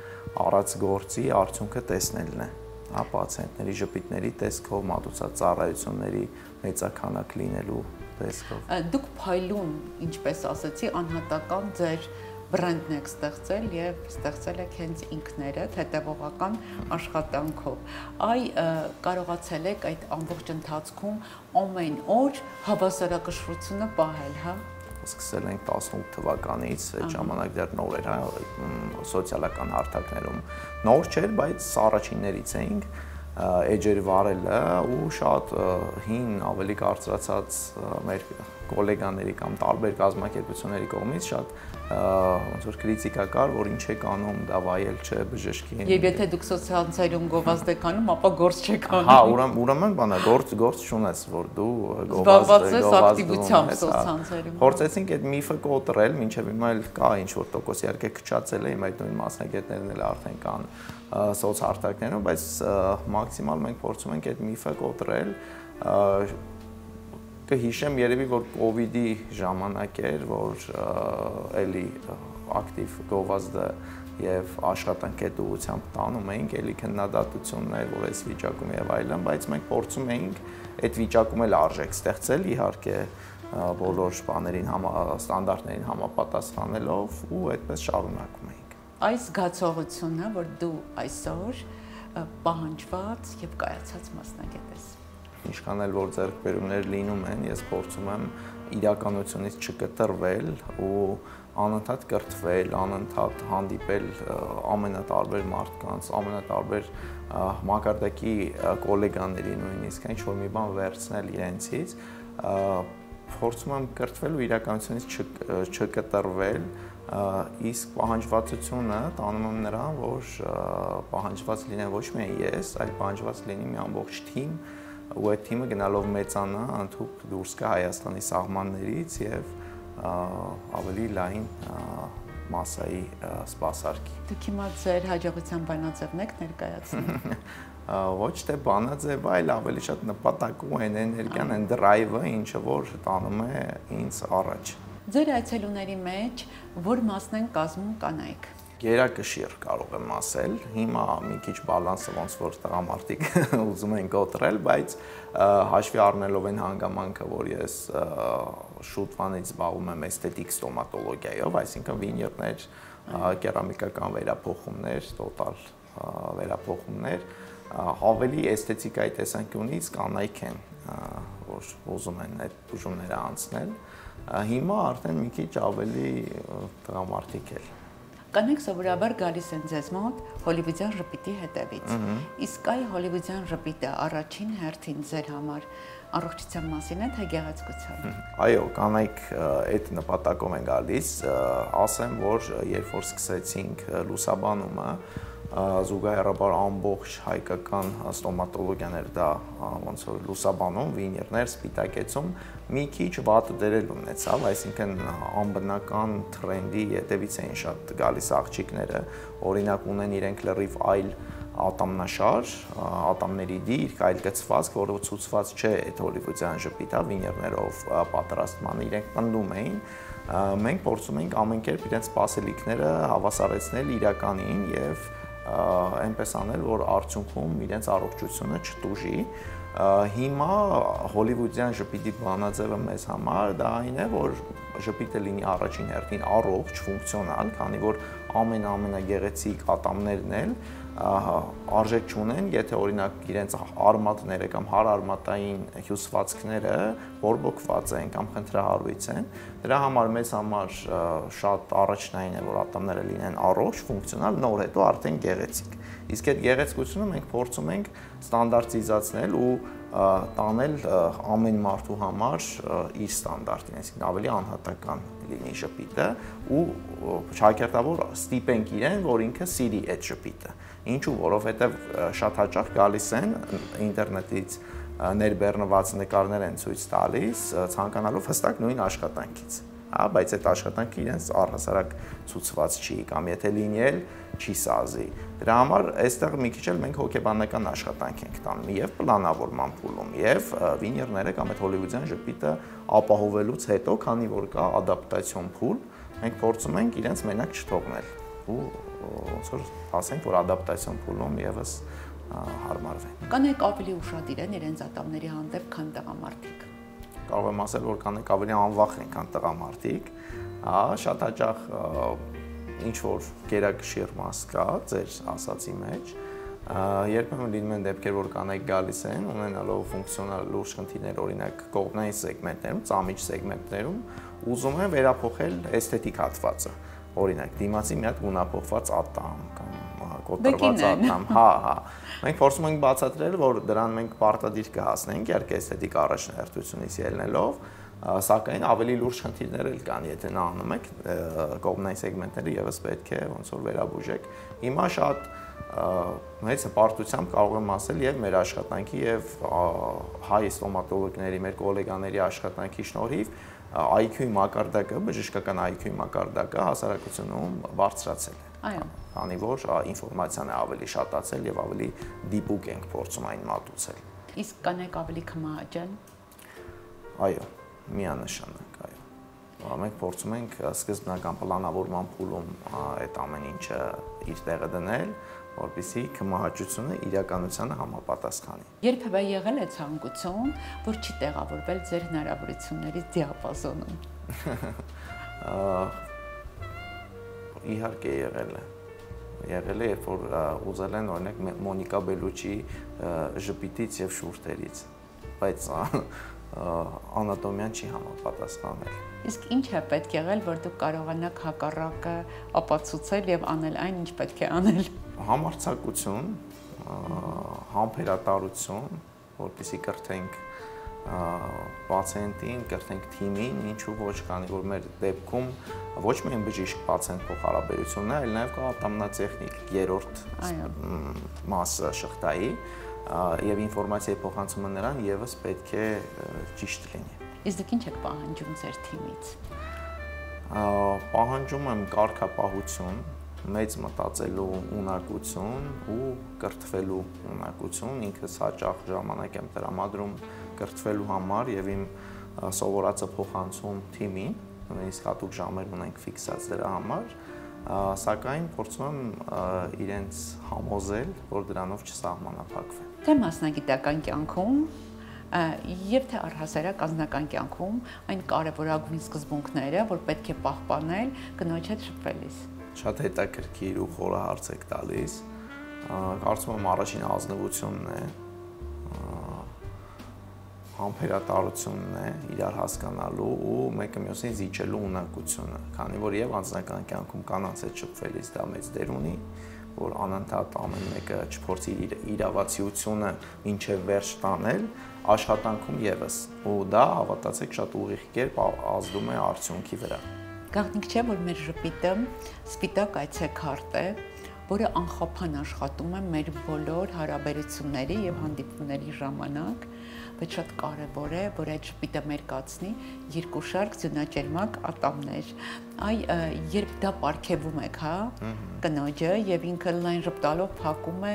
առած գործի արդյունքը տեսնելն է, հա, պացիենտների, ժպիտների տեսքով, մատուցած ծառայությունների մեծաքանակ լինելու տեսքով։ Դուք փայլուն, ինչպես ասացի, անհատական ձեր բրենդն եք ստեղծել եւ ստեղծել եք հենց ինքներդ հետևողական աշխատանքով։ Կարողացել եք այդ ամբողջ ընթացքում ամեն օր հավասարակշռությունը պահել, հա։ Սկսել ենք 18 թվականից, այդ ժամանակ դեռ նոր էր, սոցիալական հարթակներում նոր չէր, բայց առաջիններից էինք էջեր վարելը ու շատ հին, ավելի կարծրացած մեր գոլեգաների կամ տարբեր կազմակերպությունների կողմից շատ ոնց որ քրիտիկա կար, որ ինչ եք անում, դա վայել չէ բժշկին։ Եվ եթե դուք սոցիալցայում գովազդ եք անում, ապա գործ չեք անում։ Հա, ուրեմն բանա գործ չունես, որ դու գովազդ սոցիալցայում։ Փորձեցինք այդ միֆը կոտրել, մինչև հիմա էլ կա ինչ որ տոկոս իհարկե քչացել է, հիմա այդ նույն մասնագետներն էլ արդեն կան սոցհարթակներում, բայց մաքսիմալ մենք փորձում ենք այդ միֆը կոտրել։ Կհիշեմ երևի, որ կովիդի ժամանակ էր, որ էլի ակտիվ գովազդը եւ աշխատանքի ուղղությամբ տանում էինք, էլի քննադատություններ, որ այս վիճակում եւ այլն, բայց մենք փորձում էինք այդ վիճակում էլ արժեք ստեղծել, իհարկե բոլոր բաներին ստանդարտներին համապատասխանելով ու այդպես շարունակում էինք։ Այս զգացողությունը, որ դու այսօր պահանջված եւ կայացած մասնագետ ես։ Ինչքան էլ որ ձեռքբերումներ լինում են, ես փորձում եմ իրականությունից չկտրվել ու անընդհատ կրթվել, անընդհատ հանդիպել ամենատարբեր մարդկանց, ամենատարբեր մակարդակի գոլեգաների նույնիսկ ինչ որ մի բան վերցնել իրենցից, փորձում եմ կրթվել ու իրականությունից չկտրվել, իսկ պահանջվածությունը տանում եմ նրան, որ պահանջված լինեն ոչ միայն ես, այլ պահանջված լինի մի ամբողջ թիմ, ու այդ թիմը գնալով մեծանա, ընդհանուր դուրս գա Հայաստանի սահմաններից եւ ավելի լայն մասայի սպասարկի։ Դուք հիմա ձեր հաջողության բանաձևն եք ներկայացնում։ Ոչ թե բանաձև, այլ ավելի շատ նպատակային էներգիան, այն դրայվը, ինչը որ տանում է ինձ առաջ։ Ձեր այցելուների մեջ որ մասն են կազմում կանայք։ Գերակշիռ կարող եմ ասել, հիմա մի քիչ բալանսը ոնց որ տղամարդիկ ուզում են կոտրել, բայց հաշվի առնելով այն հանգամանքը, որ ես շուտվանից զբաղվում եմ էսթետիկ ստոմատոլոգիայով, այսինքն վինիրներ, կերամիկական վերափոխումներ, տոտալ վերափոխումներ, ավելի էսթետիկայի տեսանկյունից կանայք են, որ ուզում են այդ բուժումները անցնել, հիմա արդեն մի քիչ ավելի տղամարդիկ էլ։ Կանայք սովորաբար գալիս են ձեզ մոտ հոլիվուդյան ժպիտի հետևից։ Իսկ այ հոլիվուդյան ժպիտը առաջին հերթին ձեր համար առողջության մասին է, թե գեղեցկության։ Այո, կանայք այդ նպատակով են գալիս, ասեմ, որ երբ որ սկսեցինք լուսաբանումը, զուգահեռաբար ամբողջ հայկական ստոմատոլոգիան էր դա ոնց որ լուսաբանում, վինիրներ, սպիտակեցում, մի քիչ վատ դերել ունեցավ, այսինքն անբնական թրենդի հետևից էին շատ գալիս աղջիկները, օրինակ ունեն իրենք լրիվ այլ ատամնաշար, ատամների դիրք, այլ գծվածք, որը ցուցված չէ այդ հոլիվուդյան ժպիտա վինիրներով պատրաստմանը, իրենք պնդում էին, մենք փորձում էինք ամեն կերպ իրենց սպասելիքները հավասարեցնել իրականին եւ այնպես անել, որ արդյունքում իրենց առողջությունը չտուժի։ Հիմա հոլիվուդյան ժպիտի բանաձևը մեզ համար դա այն է, որ ժպիտը լինի առաջին հերթին առողջ, ֆունկցիոնալ, քանի որ ամենագեղեցիկ ատամներն էլ արժեք չունեն, եթե օրինակ իրենց արմատները կամ հարարմատային հյուսվածքները բորբոքված են կամ խնդրահարույց են, դրա համար մեզ համար շատ առաջնային է, որ ատամները լինեն առողջ, ֆունկցիոնալ, նոր հետո արդեն գեղեցիկ։ Իսկ այդ գեղեցկությունը մենք փորձում ենք ստանդարտիզացնել ու տանել ամեն մարդու համար իր ստանդարտին, այսինքն ավելի անհատական լինի ժպիտը ու շահկերտավոր ստիպենք իրեն, որ ինքը սիրի այդ ժպիտը։ Ինչու, որովհետև շատ հաճախ գալիս են ինտերնետից ներբեռնված նկարներ են ցույց տալիս, ցանկանալով հստակ նույն աշխատանքից։ Բայց այդ աշխատանքը իրենց առհասարակ ցուցված չի կամ եթե լինի էլ չի սազի։ Դրա համար այստեղ մի քիչ էլ մենք հոգեբանական աշխատանք ենք տանում եւ պլանավորման փուլում եւ վինիրները կամ այդ հոլիվուդյան ժպիտը ապահովելուց հետո, քանի որ կա ադապտացիոն փուլ, մենք փորձում ենք իրենց մենակ չթողնել ու ոնց որ ասենք, որ ադապտացիոն փուլում եւս հարմարվեն։ Կանայք ավելի ուշադիր են իրենց ատամների հանդեպ, քան տղամարդիկ։ Կարող եմ ասել, որ կանայք ավելի անվախ են, քան տղամարդիկ, շատ հաճախ ինչ որ գերակշիռ մաս կա ձեր ասացի մեջ, երբեմն լինում են դեպքեր, որ կանայք գալիս են, ունենալով ֆունկցիոնալ լուրջ խնդիրներ, օրինակ կողմնային սեգմենտներում, ծամիչ սեգմենտներում, ուզում են վերափոխել էսթետիկ հատվածը, օրինակ դիմացի մի հատ գունափոխված ատամ կամ կոտրված ատամ, Մենք փորձում ենք բացատրել, որ դրան մենք պարտադիր կհասնենք, իհարկե էսթետիկ առաջնահերթությունից ելնելով, սակայն ավելի լուրջ խնդիրներ էլ կան, եթե նա անում եք, կողմնային սեգմենտները եւս պետք է ոնց որ վերաբուժեք։ Հիմա շատ մեծ հպարտությամբ կարող եմ ասել եւ մեր աշխատանքի եւ հայ ստոմատոլոգների, մեր գոլեգաների աշխատանքի շնորհիվ IQ-ի մակարդակը, բժշկական IQ-ի մակարդակը հասարակությունում բարձրացել է։ Այո։ Քանի որ ինֆորմացիան է ավելի շատացել եւ ավելի դիպուկ ենք փորձում այն մատուցել։ Իսկ կանեք ավելի քմահաճ են։ Այո, միանշանակ, այո։ Մենք փորձում ենք սկզբնական պլանավորման փուլում այդ ամեն ինչը իր տեղը դնել, որպեսզի քմահաճությունը իրականությանը համապատասխանի։ Երբևէ եղել է ցանկություն, որ չի տեղավորվել ձեր հնարավորությունների դիապազոնում։ Իհարկե եղել է, երբ որ ուզել են օրինակ Մոնիկա Բելուչի ժպիտից եւ շուրթերից, բայց անատոմիան չի համապատասխանել։ Իսկ ինչ է պետք եղել, որ դուք կարողանաք հակառակը ապացուցել եւ անել այն, ինչ պետք է անել։ Համարձակություն, համբերատարություն, որպեսզի կրթենք պացիենտին, կրթենք թիմին, ինչու ոչ, քանի որ մեր դեպքում ոչ միայն բժիշկ-պացիենտ փոխհարաբերությունն է, այլ նաև կա ատամնատեխնիկ երրորդ մասը շղթայի եւ ինֆորմացիայի փոխանցումը նրան եւս պետք է ճիշտ լինի։ Իսկ դուք ինչ եք պահանջում ձեր թիմից։ Պահանջում եմ կարգապահություն, մեծ մտածելու ունակություն ու կրթվելու ունակություն, ինքս հաճախ ժամանակ եմ տրամադրում կրթվելու համար եւ իմ սովորածը փոխանցում թիմին, նույնիսկ հատուկ ժամեր ունենք ֆիքսած դրա համար, սակայն փորձում եմ իրենց համոզել, որ դրանով չսահմանափակվեն։ Թե մասնագիտական կյանքում եւ թե առհասարակ անձնական կյանքում այն կարևորագույն սկզբունքները, որ պետք է պահպանել կնոջ հետ շփվելիս։ Շատ հետաքրքիր ու խորը հարց եք տալիս։ Կարծում եմ առաջին ազնվությունն է, համբերատարությունն է, իրար հասկանալու ու մեկը մյուսին զիջելու ունակությունը, քանի որ եւ անձնական կյանքում կանանց հետ շփվելիս դա մեծ դեր ունի, որ անընդհատ ամեն մեկը չփորձի իր իրավացիությունը մինչև վերջ տանել, աշխատանքում եւս, ու դա հավատացեք շատ ուղիղ կերպ ազդում է արդյունքի վրա։ Գաղտնիք չէ, որ մեր ժպիտը սպիտակ այցեքարտ է, որը անխափան աշխատում է մեր բոլոր հարաբերությունների եւ հանդիպումների ժամանակ, բայց շատ կարեւոր է, որ այդ ժպիտը մերկացնի երկուշարք ձյունաճերմակ ատամներ։ Երբ դա պարգևում եք, հա, կնոջը եւ ինքը լայն ժպտալով փակում է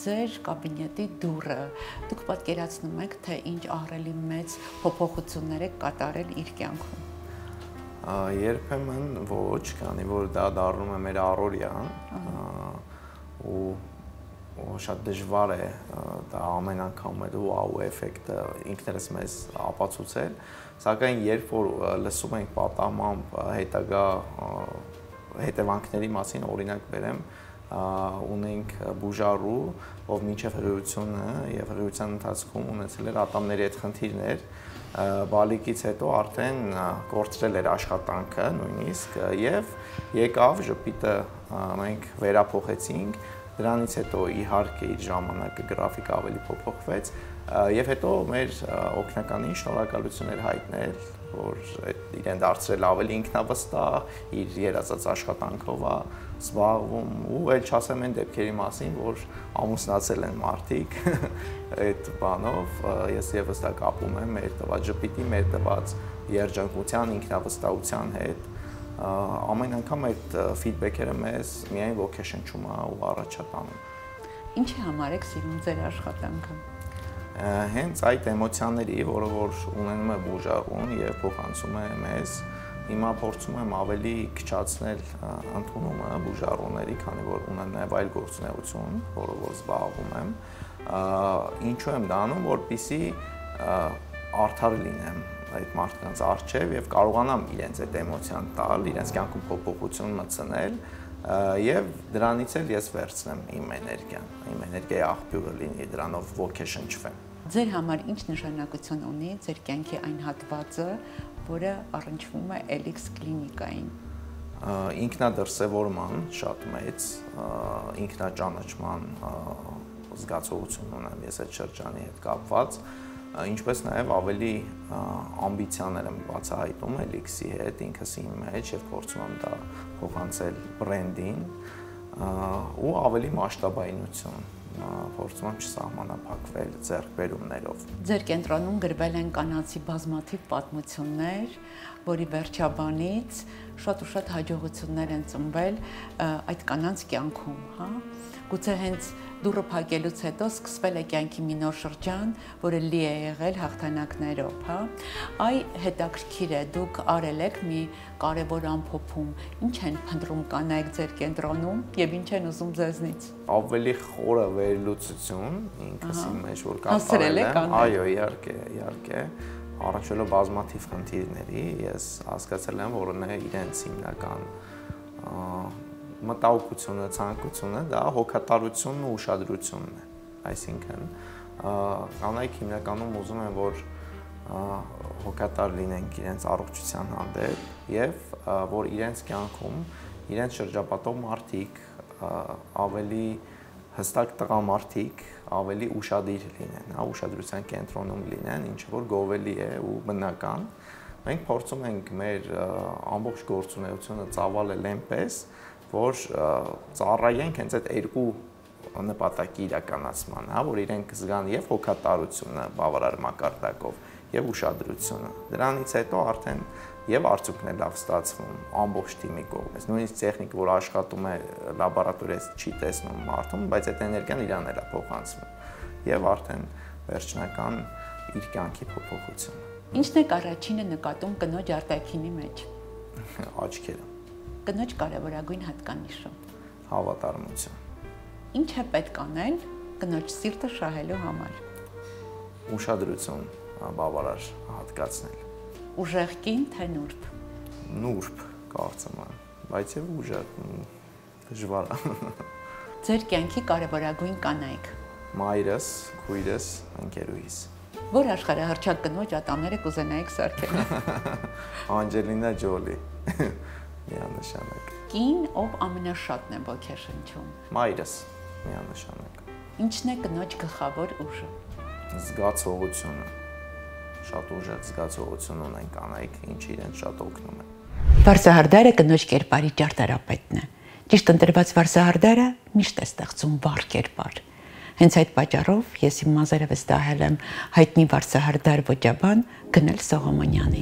ձեր կաբինետի դուռը, դուք պատկերացնում եք, թե ինչ ահռելի մեծ փոփոխություններ եք կատարել իր կյանքում։ Երբեմն ոչ, քանի որ դա դառնում է մեր առօրյան ու շատ դժվար է դա ամեն անգամ այդ վաու էֆեկտը ինքներս մեզ ապացուցել, սակայն երբ որ լսում ենք պատահմամբ հետագա հետևանքների մասին օրինակ բերեմ, ունենք բուժարու, ով մինչև հղիությունը եւ հղիության ընթացքում ունեցել էր ատամների հետ խնդիրներ, բալիկից հետո արդեն կորցրել էր աշխատանքը նույնիսկ եւ եկավ ժպիտը մենք վերափոխեցինք, դրանից հետո իհարկե իր ժամանակը գրաֆիկը ավելի փոփոխվեց եւ հետո մեր օգնականին շնորհակալություններ հայտնել, որ իրեն դարձրել ավելի ինքնավստահ, իր երազած աշխատանքով է զբաղվում ու էլ չասեմ այն դեպքերի մասին, որ ամուսնացել են մարդիկ այդ բանով, ես եւս դա կապում եմ մեր տված ժպիտի, մեր տված երջանկության, ինքնավստահության հետ, ամեն անգամ այդ ֆիդբեքերը մեզ միայն ոգեշնչում է ու առաջատանում։ Ինչի համար եք սիրում ձեր աշխատանքը։ Հենց այդ էմոցիաների, որը որ ունենում է բուժարուն եւ փոխանցում է մեզ, հիմա փորձում եմ ավելի քչացնել ընդունումը բուժարունների, քանի որ ունեմ նաեւ այլ գործունեություն, որով որ զբաղվում եմ, ինչու եմ դա անում, որպեսզի արդար լինեմ այդ մարդկանց առջև եւ կարողանամ իրենց այդ էմոցիան տալ, իրենց կյանքում փոփոխություն մտցնել եւ դրանից էլ ես վերցնեմ իմ էներգիան, իմ էներգիայի աղբյուրը լինի, դրանով ոգեշնչվեմ։ Ձեր համար ինչ նշանակություն ունի ձեր կյանքի այն հատվածը, որը առնչվում է Elix կլինիկային։ Ինքնադրսևորման շատ մեծ, ինքնաճանաչման զգացողություն ունեմ ես այդ շրջանի հետ կապված, ինչպես նաև ավելի ամբիցիաներ եմ բացահայտում Elix-ի հետ ինքս իմ մեջ եւ փորձում եմ դա փոխանցել բրենդին ու ավելի մասշտաբայնություն փորձում եմ չսահմանափակվել ձեռքբերումներով։ Ձեր կենտրոնում գրվել են կանացի բազմաթիվ պատմություններ, որի վերջաբանից շատ ու շատ հաջողություններ են ծնվել այդ կանանց կյանքում, հա։ Գուցե հենց դուռը փակելուց հետո սկսվել է կյանքի մի նոր շրջան, որը լի է եղել հաղթանակներով, հա։ Այ հետաքրքիր է, դուք արել եք մի կարևոր ամփոփում, ինչ են փնտրում կանայք ձեր կենտրոնում եւ ինչ են ուզում ձեզնից։ Ավելի խորը վերլուծություն ինքս իմ մեջ որ կատարել եմ, այո, իհարկե, առնչվելով բազմաթիվ խնդիրների, ես հասկացել եմ, որ իրենց հիմնական մտահոգությունը, ցանկությունը դա հոգատարությունն ու ուշադրությունն է, այսինքն կանայք հիմնականում ուզում են, որ հոգատար լինենք իրենց առողջության հանդեպ եւ որ իրենց կյանքում իրենց շրջապատող մարդիկ ավելի հստակ տղամարդիկ ավելի ուշադիր լինեն, հա, ուշադրության կենտրոնում լինեն, ինչը որ գովելի է ու բնական։ Մենք փորձում ենք մեր ամբողջ գործունեությունը ծավալել այնպես, որ ծառայենք հենց այդ երկու նպատակի իրականացման, հա, որ իրենք զգան եւ հոգատարությունը բավարար մակարդակով եւ ուշադրությունը։ Դրանից հետո արդեն եւ արդյունքն է լավ ստացվում ամբողջ թիմի կողմից։ Նույնիսկ տեխնիկ, որ աշխատում է լաբորատորիայից չի տեսնում մարդուն, բայց այդ էներգիան իրան էլ է փոխանցվում եւ արդեն վերջնական իր կյանքի փոփոխությունը։ Ինչն է առաջինը նկատում կնոջ արտաքինի մեջ։ Աչքերը։ Կնոջ կարևորագույն հատկանիշը։ Հավատարմություն։ Ինչ է պետք անել կնոջ սիրտը շահելու համար։ Ուշադրություն բավարար հատկացնել։ Ուժեղ կին թե նուրբ։ Նուրբ, կարծում եմ, բայց եւ ուժեղ դժվար է։ Ձեր կյանքի կարևորագույն կանայք։ Մայրս, քույրս, ընկերուհիս։ Որ աշխարհահռչակ կնոջ ատամները կուզենայիք սարքել։ Անջելինա Ջոլի։ Միանշանակ։ Կին, ով ամենաշատն է ոգեշնչում։ Մայրս, միանշանակ։ Ինչն է կնոջ գլխավոր ուժը։ Զգացողությունը։ Շատ ուժեղ զգացողություն ունեն կանայք, ինչը իրենց շատ օգնում է։ Վարսահարդարը կնոջ կերպարի ճարտարապետն է։ Ճիշտ ընտրված վարսահարդարը միշտ է ստեղծում վառ կերպար։ Հենց այդ պատճառով ես իմ մազերը վստահել եմ հայտնի վարսահարդար ոճաբան Գնել Սողոմոնյանի։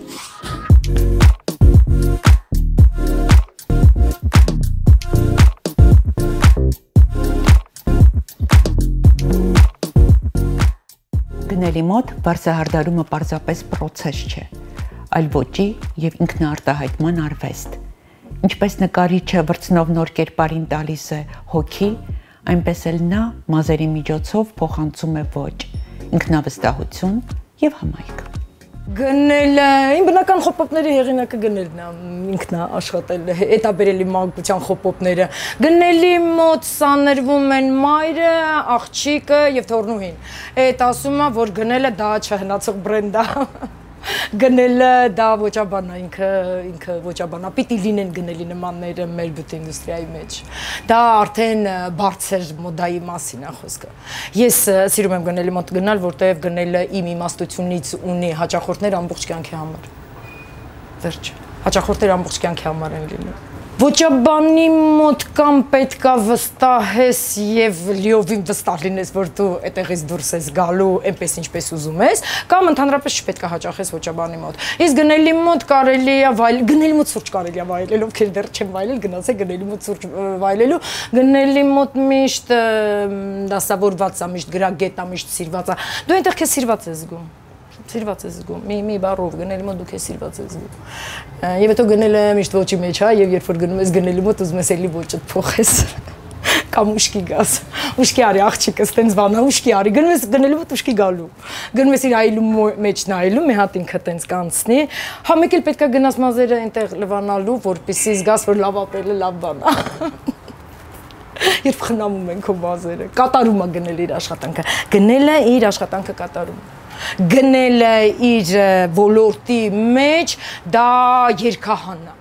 Գնելի մոտ վարսահարդարումը պարզապես պրոցես չէ, այլ ոճի եւ ինքնաարտահայտման արվեստ։ Ինչպես նկարիչը վրձնով նոր կերպարին տալիս է հոգի, այնպես էլ նա մազերի միջոցով փոխանցում է ոճ, ինքնավստահություն եւ հմայք։ Գնելը, իմ բնական խոպոպների հեղինակը գնելն է, ինքն է աշխատել, հետաբերելի մանկության խոպոպները։ Գնելի մոտ սաներվում են մայրը, աղջիկը եւ թորնուհին։ Այդ ասում է, որ գնելը դա չհնացող բրենդ է։ Գնելը դա ոճաբան է, ինքը ոճաբան է, պիտի լինեն գնելի նմանները մեր բյութի ինդուստրիայի մեջ։ Դա արդեն բարձր մոդայի մասին է խոսքը։ Ես սիրում եմ գնելի մոտ գնալ, որտեղ գնելը իմ իմաստությունից ունի հաճախորդներ ամբողջ կյանքի համար։ Վերջ։ Հաճախորդներ ամբողջ կյանքի համար են լինում։ Ոճաբանի մոտ կամ պետքա վստահես եւ լիովին վստահ լինես, որ դու այդտեղից դուրս ես գալու այնպես ինչպես ուզում ես, կամ ընդհանրապես չպետքա հաճախես ոճաբանի մոտ։ Իսկ գնելի մոտ կարելի է գնելի մոտ սուրճ կարելի է վայելել, ովքեր դեռ չեն վայելել, գնացեք գնելի մոտ սուրճ վայելելու։ Գնելի մոտ միշտ դասավորված է, միշտ գրագետ է, միշտ սիրված է։ Դու այնտեղ քեզ սիրված ես զգում։ Սիրված ես զգում, մի բառով գնելի մոտ դու քեզ սիրված ես զգում։ Եվ հետո գնելը միշտ ոճի մեջ է, եւ երբ որ գնում ես գնելի մոտ ուզում ես էլի ոճդ փոխես։ Կամ ուշքի գաս։ Ուշքի արի աղջիկս տենց բանա, ուշքի արի, գնում ես գնելի մոտ ուշքի գալու։ Գնում ես իր այլու մեջ նայելու, մի հատ ինքը տենց կանցնի։ Հա մեկ էլ պետքա գնաս մազերը այնտեղ լվանալու, որպեսզի զգաս, որ լավ ապրելը լավ բան է։ Երբ խնամում են քո մազերը, կատարում է գնել իր աշխատանքը։ Գնելը իր աշխատանքը կատարում է։ Գնելը իր ոլորտի մեջ դա երկհան է,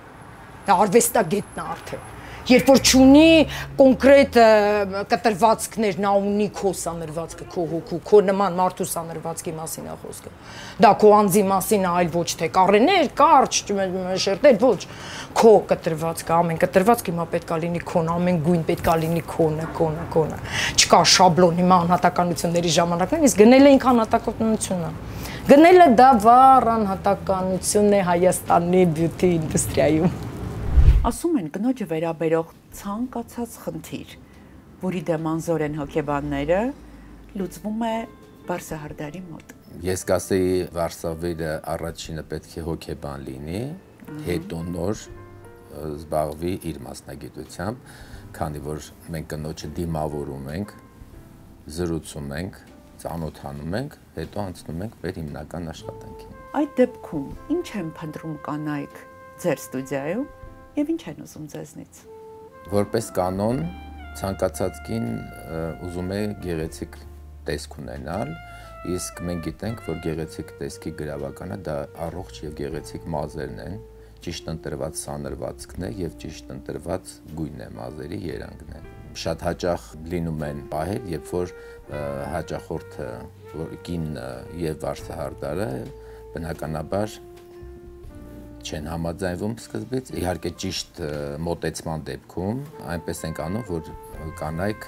դա արվեստագետն է արդեն։ Երբ որ չունի կոնկրետ կտրվածքներ, նա ունի քո սանրվածքը, քո հոգու, քո նման մարդու սանրվածքի մասին է խոսքը։ Դա քո անձի մասին է, այլ ոչ թե կառեներ, կարճ, շերտեր, ոչ։ Քո կտրվածքը, ամեն կտրվածք հիմա պետքա լինի քոն, ամեն գույն պետքա լինի քոնը։ Չկա շաբլոն հիմա անհատականությունների ժամանակներն, իսկ գնելը ինքը անհատականություն է։ Գնելը դա վառ անհատականություն է Հայաստանի բյութի ինդուստրիայում։ Ասում են կնոջը վերաբերող ցանկացած խնդիր, որի դեմ անզոր են հոգեբանները, լուծվում է Վարսահարդարի մոտ։ Ես կասեի Վարսավիրը առաջինը պետք է հոգեբան լինի, հետո նոր զբաղվի իր մասնագիտությամբ, քանի որ մենք կնոջը դիմավորում ենք, զրուցում ենք, ծանոթանում ենք, հետո անցնում ենք մեր հիմնական աշխատանքին։ Այդ դեպքում ինչ են փնտրում կանայք ձեր ստուդիայում եւ ինչ են ուզում ձեզնից։ Որպես կանոն, ցանկացած կին ուզում է գեղեցիկ տեսք ունենալ, իսկ մենք գիտենք, որ գեղեցիկ տեսքի գրավականը դա առողջ եւ գեղեցիկ մազերն են, ճիշտ ընտրված սանրվածքն է եւ ճիշտ ընտրված գույնն է, մազերի երանգն է։ Շատ հաճախ լինում են պահեր, երբ որ հաճախորդը, որ կինը եւ Վարսահարդարը բնականաբար չեն համաձայնվում սկզբից, իհարկե ճիշտ մոտեցման դեպքում այնպես ենք անում, որ կանայք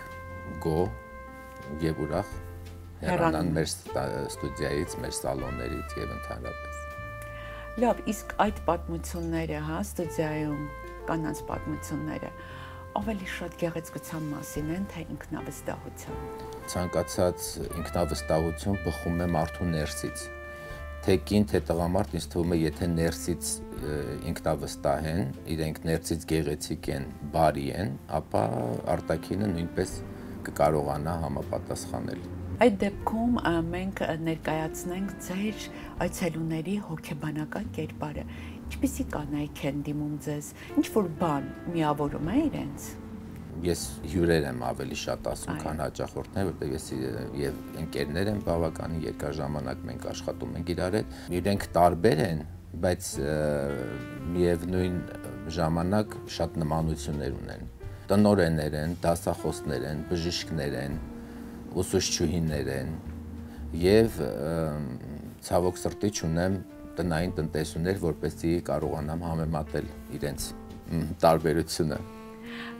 գոհ եւ ուրախ հեռանան մեր ստուդիայից, մեր սալոններից եւ ընդհանրապես։ Լավ, իսկ այդ պատմությունները, հա, ստուդիայում կանանց պատմությունները ավելի շատ գեղեցկության մասին են, թե ինքնավստահության։ Ցանկացած ինքնավստահություն բխում է մարդու ներսից։ Թե կին, թե տղամարդ, ինձ թվում է, եթե ներսից ինքնավստահ են, իրենք ներսից գեղեցիկ են, բարի են, ապա արտաքինը նույնպես կկարողանա համապատասխանել։ Այդ դեպքում մենք ներկայացնենք ձեր այցելուների հոգեբանական կերպարը։ Ինչպիսի կանայք են դիմում ձեզ, ինչ-որ բան միավորում է իրենց։ Ես հյուրեր եմ ավելի շատ ասում, քան հաճախորդներ, որտեղ ես եւ ընկերներ եմ բավականին երկար ժամանակ մենք աշխատում ենք իրար հետ։ Իրենք տարբեր են, բայց միևնույն ժամանակ շատ նմանություններ ունեն։ Տնօրեններ են, դասախոսներ են, բժիշկներ են, ուսուցչուհիներ են եւ ցավոք սրտի չունեմ տնային տնտեսուներ, որպեսզի կարողանամ համեմատել իրենց տարբերությունը։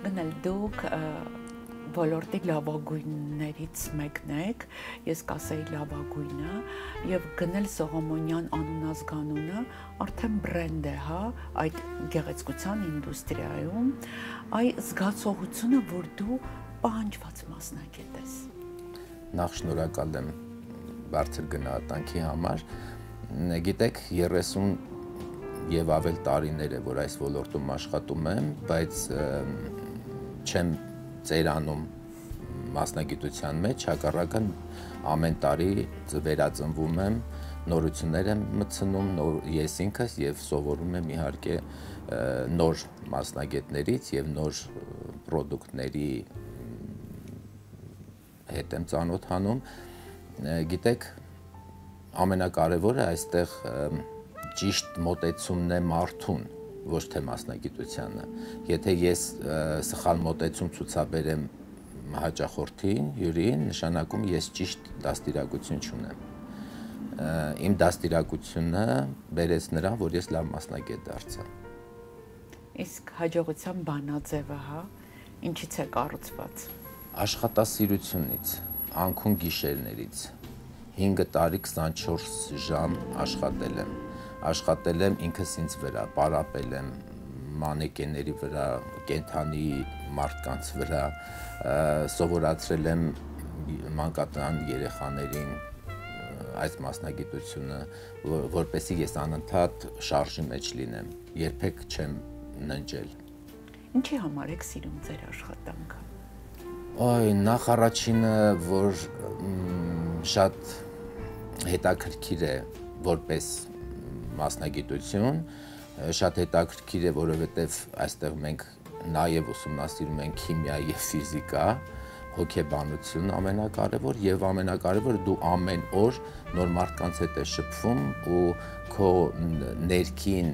Գնել դուք ոլորտի լավագույններից մեկն եք, ես կասեի լավագույնը, եւ գնել Սողոմոնյան անունազգանունը արդեն բրենդ է, հա, այդ գեղեցկության ինդուստրիայում, այ զգացողությունը, որ դու պահանջված մասնագետ ես։ Նախ շնորհակալ եմ բարձր գնահատանքի համար։ Գիտեք, 30 եւ ավել տարիներ է, որ այս ոլորտում աշխատում եմ, բայց չեմ ծերանում մասնագիտության մեջ, հակառակը ամեն տարի վերածնվում եմ, նորություններ եմ մտցնում ես ինքս եւ սովորում եմ իհարկե նոր մասնագետներից եւ նոր պրոդուկտների հետ եմ ծանոթանում։ Գիտեք, ամենակարևորը այստեղ ճիշտ մոտեցումն է մարդուն, ոչ թե մասնագիտությանը։ Եթե ես սխալ մոտեցում ցուցաբերեմ հաճախորդին, հյուրին, նշանակում ես ճիշտ դաստիարակություն չունեմ։ Իմ դաստիարակությունը բերեց նրան, որ ես լավ մասնագետ դարձա։ Իսկ հաջողության բանաձևը, հա, ինչից է կառուցված։ Աշխատասիրությունից, անքուն գիշերներից 5 տարի 24 ժամ աշխատել եմ ինքս ինձ վրա, պարապել եմ մանեկենների վրա, կենդանի մարդկանց վրա, սովորացրել եմ մանկատան երեխաներին այս մասնագիտությունը, որպեսզի ես անընդհատ շարժի մեջ լինեմ, երբեք չեմ ննջել։ Ինչի համար եք սիրում ձեր աշխատանքը։ Նախ առաջինը, որ շատ հետաքրքիր է որպես մասնագիտություն, շատ հետաքրքիր է, որովհետև այստեղ մենք նաև ուսումնասիրում ենք քիմիա եւ ֆիզիկա, հոգեբանություն ամենակարևոր եւ ամենակարևորը դու ամեն օր նոր մարդկանց հետ ես շփվում ու քո ներքին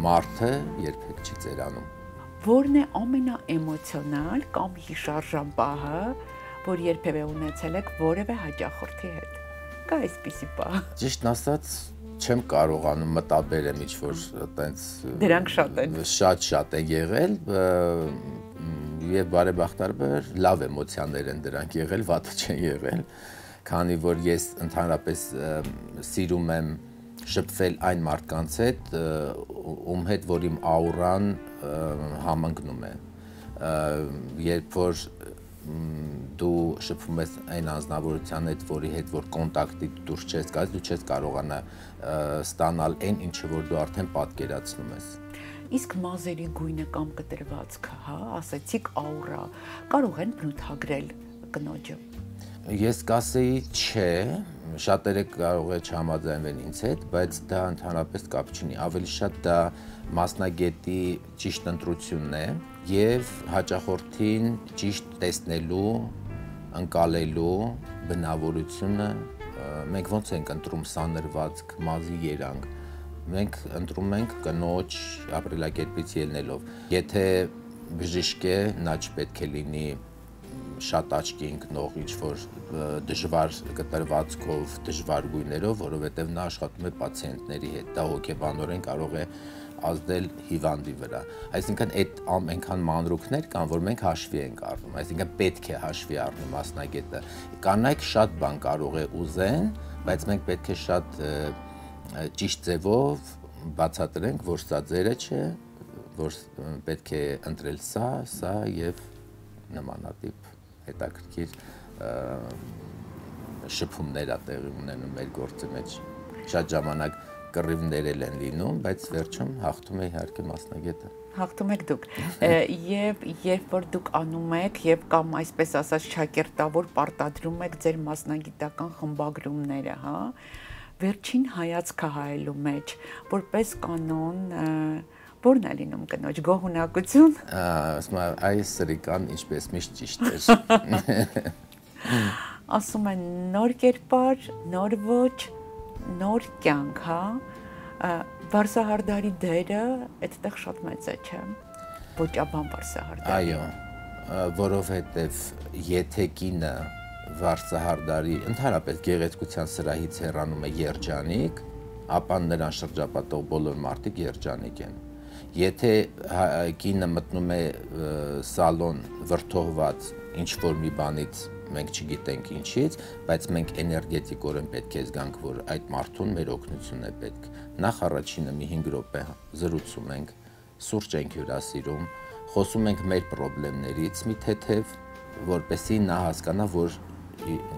մարդը երբեք չի ծերանում։ Որն է ամենաէմոցիոնալ կամ հիշարժան պահը, որ երբևէ ունեցել եք որևէ հաճախորդի հետ։ Կա այսպիսի պահ։ Ճիշտն ասած, չեմ կարողանում մտաբերեմ ինչ-որ այտենց դրանք շատ են։ Շատ է եղել եւ բարեբախտաբար լավ էմոցիաներ են դրանք եղել, վատը չեն եղել, քանի որ ես ընդհանրապես սիրում եմ շփվել այն մարդկանց հետ, ում հետ որ իմ աուրան համընկնում է։ Երբ որ դու շփվում ես այն անձնավորության հետ, որի հետ որ կոնտակտի դուրս չես գալիս, դու չես կարողանա ստանալ այն, ինչը որ դու արդեն պատկերացնում ես։ Իսկ մազերի գույնը կամ կտրվածքը, հա, ասեցիք աուրա, կարող են բնութագրել կնոջը։ Ես կասեի չէ, շատերը կարող է չհամաձայնվեն ինձ հետ, բայց դա ընդհանրապես կապ չունի, ավելի շատ դա մասնագետի ճիշտ ընտրությունն է եւ հաճախորդին ճիշտ տեսնելու, ընկալելու բնավորությունը, մենք ոնց ենք ընտրում սանրվածք, մազի երանգ, մենք ընտրում ենք կնոջ ապրելակերպից ելնելով։ Եթե բժիշկ է, նա չպետք է լինի շատ աչքի ընկնող, ինչ-որ դժվար կտրվածքով, դժվար գույներով, որովհետև նա աշխատում է պացիենտների հետ, դա հոգեբանորեն կարող է ազդել հիվանդի վրա։ Այսինքն այդ այնքան մանրուքներ կան, որ մենք հաշվի ենք առնում, այսինքն պետք է հաշվի առնի մասնագետը։ Կանայք շատ բան կարող է ուզեն, բայց մենք պետք է շատ ճիշտ ձևով բացատրենք, որ սա ձերը չէ, որ պետք է ընտրել սա եւ նմանատիպ հետաքրքիր շփումներ ա տեղի ունենում մեր գործի մեջ։ Շատ ժամանակ կռիվներ են լինում, բայց վերջում հաղթում է իհարկե մասնագետը։ Հաղթում եք դուք։ Եվ երբ որ դուք անում եք եւ կամ այսպես ասած շակերտավոր պարտադրում եք ձեր մասնագիտական խմբագրումները, հա, վերջին հայացքը հայելու մեջ, որպես կանոն որն է լինում կնոջ գոհունակություն։ Ասում եմ, այս սրիկան ինչպես միշտ ճիշտ էր։ Ասում են նոր կերպար, նոր ոճ, նոր կյանք, հա։ Վարսահարդարի դերը այդտեղ շատ մեծ է, չէ՞։ Ոճաբան Վարսահարդարի։ Այո, որովհետև եթե կինը Վարսահարդարի ընդհանրապես գեղեցկության սրահից հեռանում է երջանիկ, ապա նրան շրջապատող բոլոր մարդիկ երջանիկ են։ Եթե կինը մտնում է սալոն վրդովված ինչ-որ մի բանից, մենք չգիտենք ինչից, բայց մենք էներգետիկորեն պետք է զգանք, որ այդ մարդուն մեր օգնությունն է պետք։ Նախ առաջինը մի 5 րոպե զրուցում ենք, սուրճ ենք հյուրասիրում, խոսում ենք մեր խնդիրներից մի թեթև, որպեսզի նա հասկանա, որ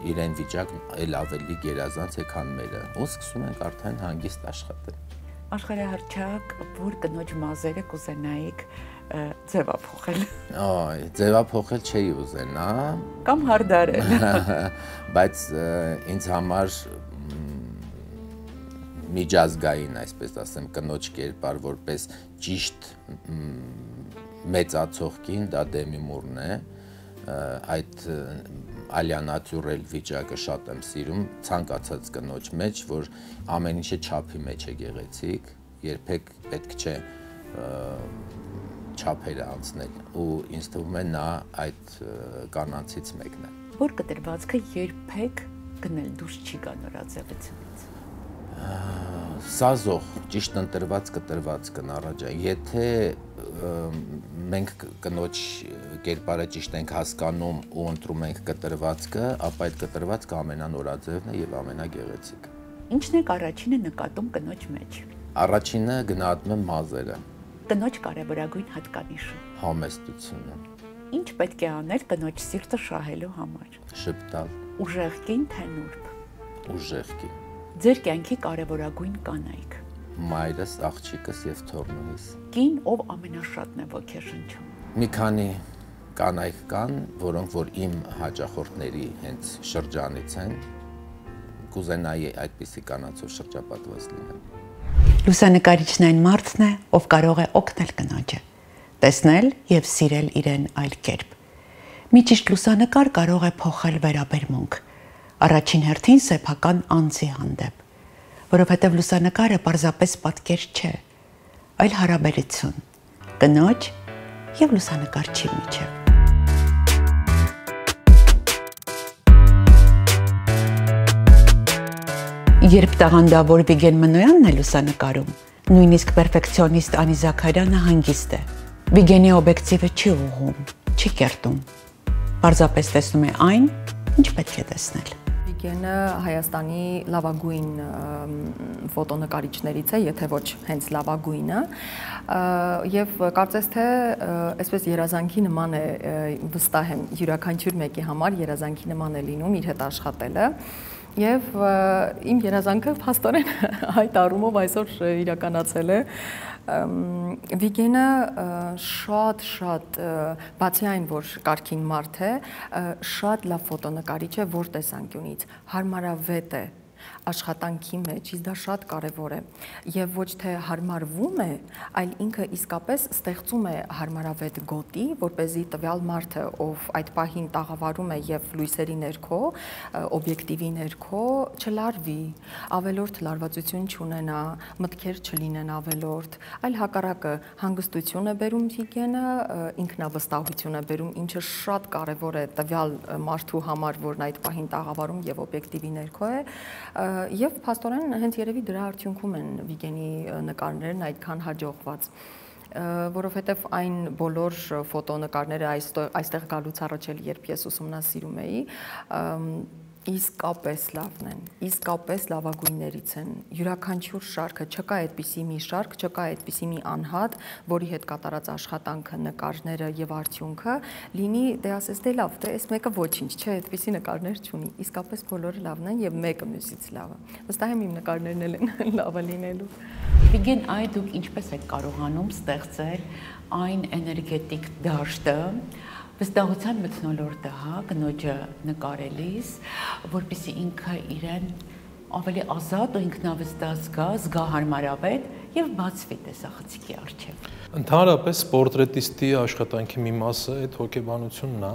իրեն վիճակն այլ ավելի գերազանց է, քան մերը, ու սկսում ենք արդեն հանգիստ աշխատել։ Աշխարհահռչակ, որ կնոջ մազերը կուզենայիք ձևափոխել։ Այ, ձևափոխել չէի ուզենա։ Կամ հարդարել։ Բայց ինձ համար միջազգային, այսպես ասեմ, կնոջ կերպար, որպես ճիշտ մեծացող կին, դա Դեմի Մուրն է, այդ ալյանատյուրել վիճակը շատ եմ սիրում, ցանկացած կնոջ մեջ, որ ամեն ինչը չափի մեջ է գեղեցիկ, երբեք պետք չէ չափերը անցնել ու ինձ թվում է նա այդ կանանցից մեկն է։ Որ կտրվածքը երբեք գնել դուրս չի գա նորաձևությունից։ Սազող, ճիշտ ընտրված կտրվածքն առաջա, եթե մենք կնոջ կերպարը ճիշտ ենք հասկանում ու ընտրում ենք կտրվածքը, ապա այդ կտրվածքը ամենանորաձևն է եւ ամենագեղեցիկը։ Ինչն է առաջինը նկատում կնոջ մեջ։ Առաջինը գնահատում եմ մազերը։ Կնոջ կարևորագույն հատկանիշը։ Համեստությունը։ Ինչ պետք է անել կնոջ սիրտը շահելու համար։ Շփտալ։ Ուժեղ կին թե նուրբ։ Ուժեղ կին։ Ձեր կյանքի կարևորագույն կանայք։ Մայրս, աղջիկս եւ թոռնունիս։ Կին, ով ամենաշատն է ոգեշնչում։ Մի քանի կանայք կան, որոնք որ իմ հաճախորդների հենց շրջանից են, կուզենայի այդպիսի կանանցով շրջապատված լինել։ Լուսանկարիչն այն մարդն է, ով կարող է օգնել կնոջը, տեսնել եւ սիրել իրեն այլ կերպ։ Մի ճիշտ լուսանկար կարող է փոխել վերաբերմունք, առաջին հերթին սեփական անձի հանդեպ, որովհետև լուսանկարը պարզապես պատկեր չէ, այլ հարաբերություն, կնոջ եւ լուսանկարչի միջեւ։ Երբ տաղանդավոր Վիգեն Մնոյանն է լուսանկարում, նույնիսկ պերֆեկցիոնիստ Անի Զաքարյանը հանգիստ է։ Վիգենի օբյեկտիվը չի ուղղում, չի կերտում, պարզապես տեսնում է այն, ինչ պետք է տեսնել։ Վիգենը Հայաստանի լավագույն ֆոտոնկարիչներից է, եթե ոչ հենց լավագույնը, եւ կարծես թե այսպես երազանքի նման է, վստահ եմ, յուրաքանչյուր մեկի համար երազանքի նման է լինում իր հետ աշխատելը։ Եվ իմ երազանքը փաստորեն այդ առումով այսօր իրականացել է։ Վիգենը շատ բացի այն, որ կարգին մարդ է, շատ լավ ֆոտոնկարիչ է, որ տեսանկյունից հարմարավետ է աշխատանքի մեջ, իսկ դա շատ կարևոր է եւ ոչ թե հարմարվում է, այլ ինքը իսկապես ստեղծում է հարմարավետ գոտի, որպեսզի տվյալ մարդը, ով այդ պահին տաղավարում է եւ լույսերի ներքո, օբյեկտիվի ներքո չլարվի, ավելորդ լարվածություն չունենա, մտքեր չլինեն ավելորդ, այլ հակառակը հանգստություն է բերում Վիգենը, ինքնավստահություն է բերում, ինչը շատ կարևոր է տվյալ մարդու համար, որն այդ պահին տաղավարում եւ օբյեկտիվի ներքո է։ Եվ փաստորեն հենց երևի դրա արդյունքում են Վիգենի նկարներն այդքան հաջողված, որովհետև այն բոլոր ֆոտոնկարները այստեղ գալուց առաջ էլ երբ ես ուսումնասիրում էի, իսկապես լավն են, իսկապես լավագույններից են, յուրաքանչյուր շարքը, չկա այդպիսի մի շարք, չկա այդպիսի մի անհատ, որի հետ կատարած աշխատանքը, նկարները եւ արդյունքը լինի, դե ասես դե լավ, դե այս մեկը ոչինչ, չէ, այդպիսի նկարներ չունի, իսկապես բոլորը լավն են եւ մեկը մյուսից լավը։ Վստահ եմ իմ նկարներն էլ են լավը լինելու։ Վիգեն, այ դուք ինչպես եք կարողանում ստեղծել այն էներգետիկ դաշտը, վստահության մթնոլորտը, հա, կնոջը նկարելիս, որպեսզի ինքը իրեն ավելի ազատ ու ինքնավստահ զգա հարմարավետ եւ բացվի տեսախցիկի առջեւ։ Ընդհանրապես պորտրետիստի աշխատանքի մի մասը այդ հոգեբանությունն է,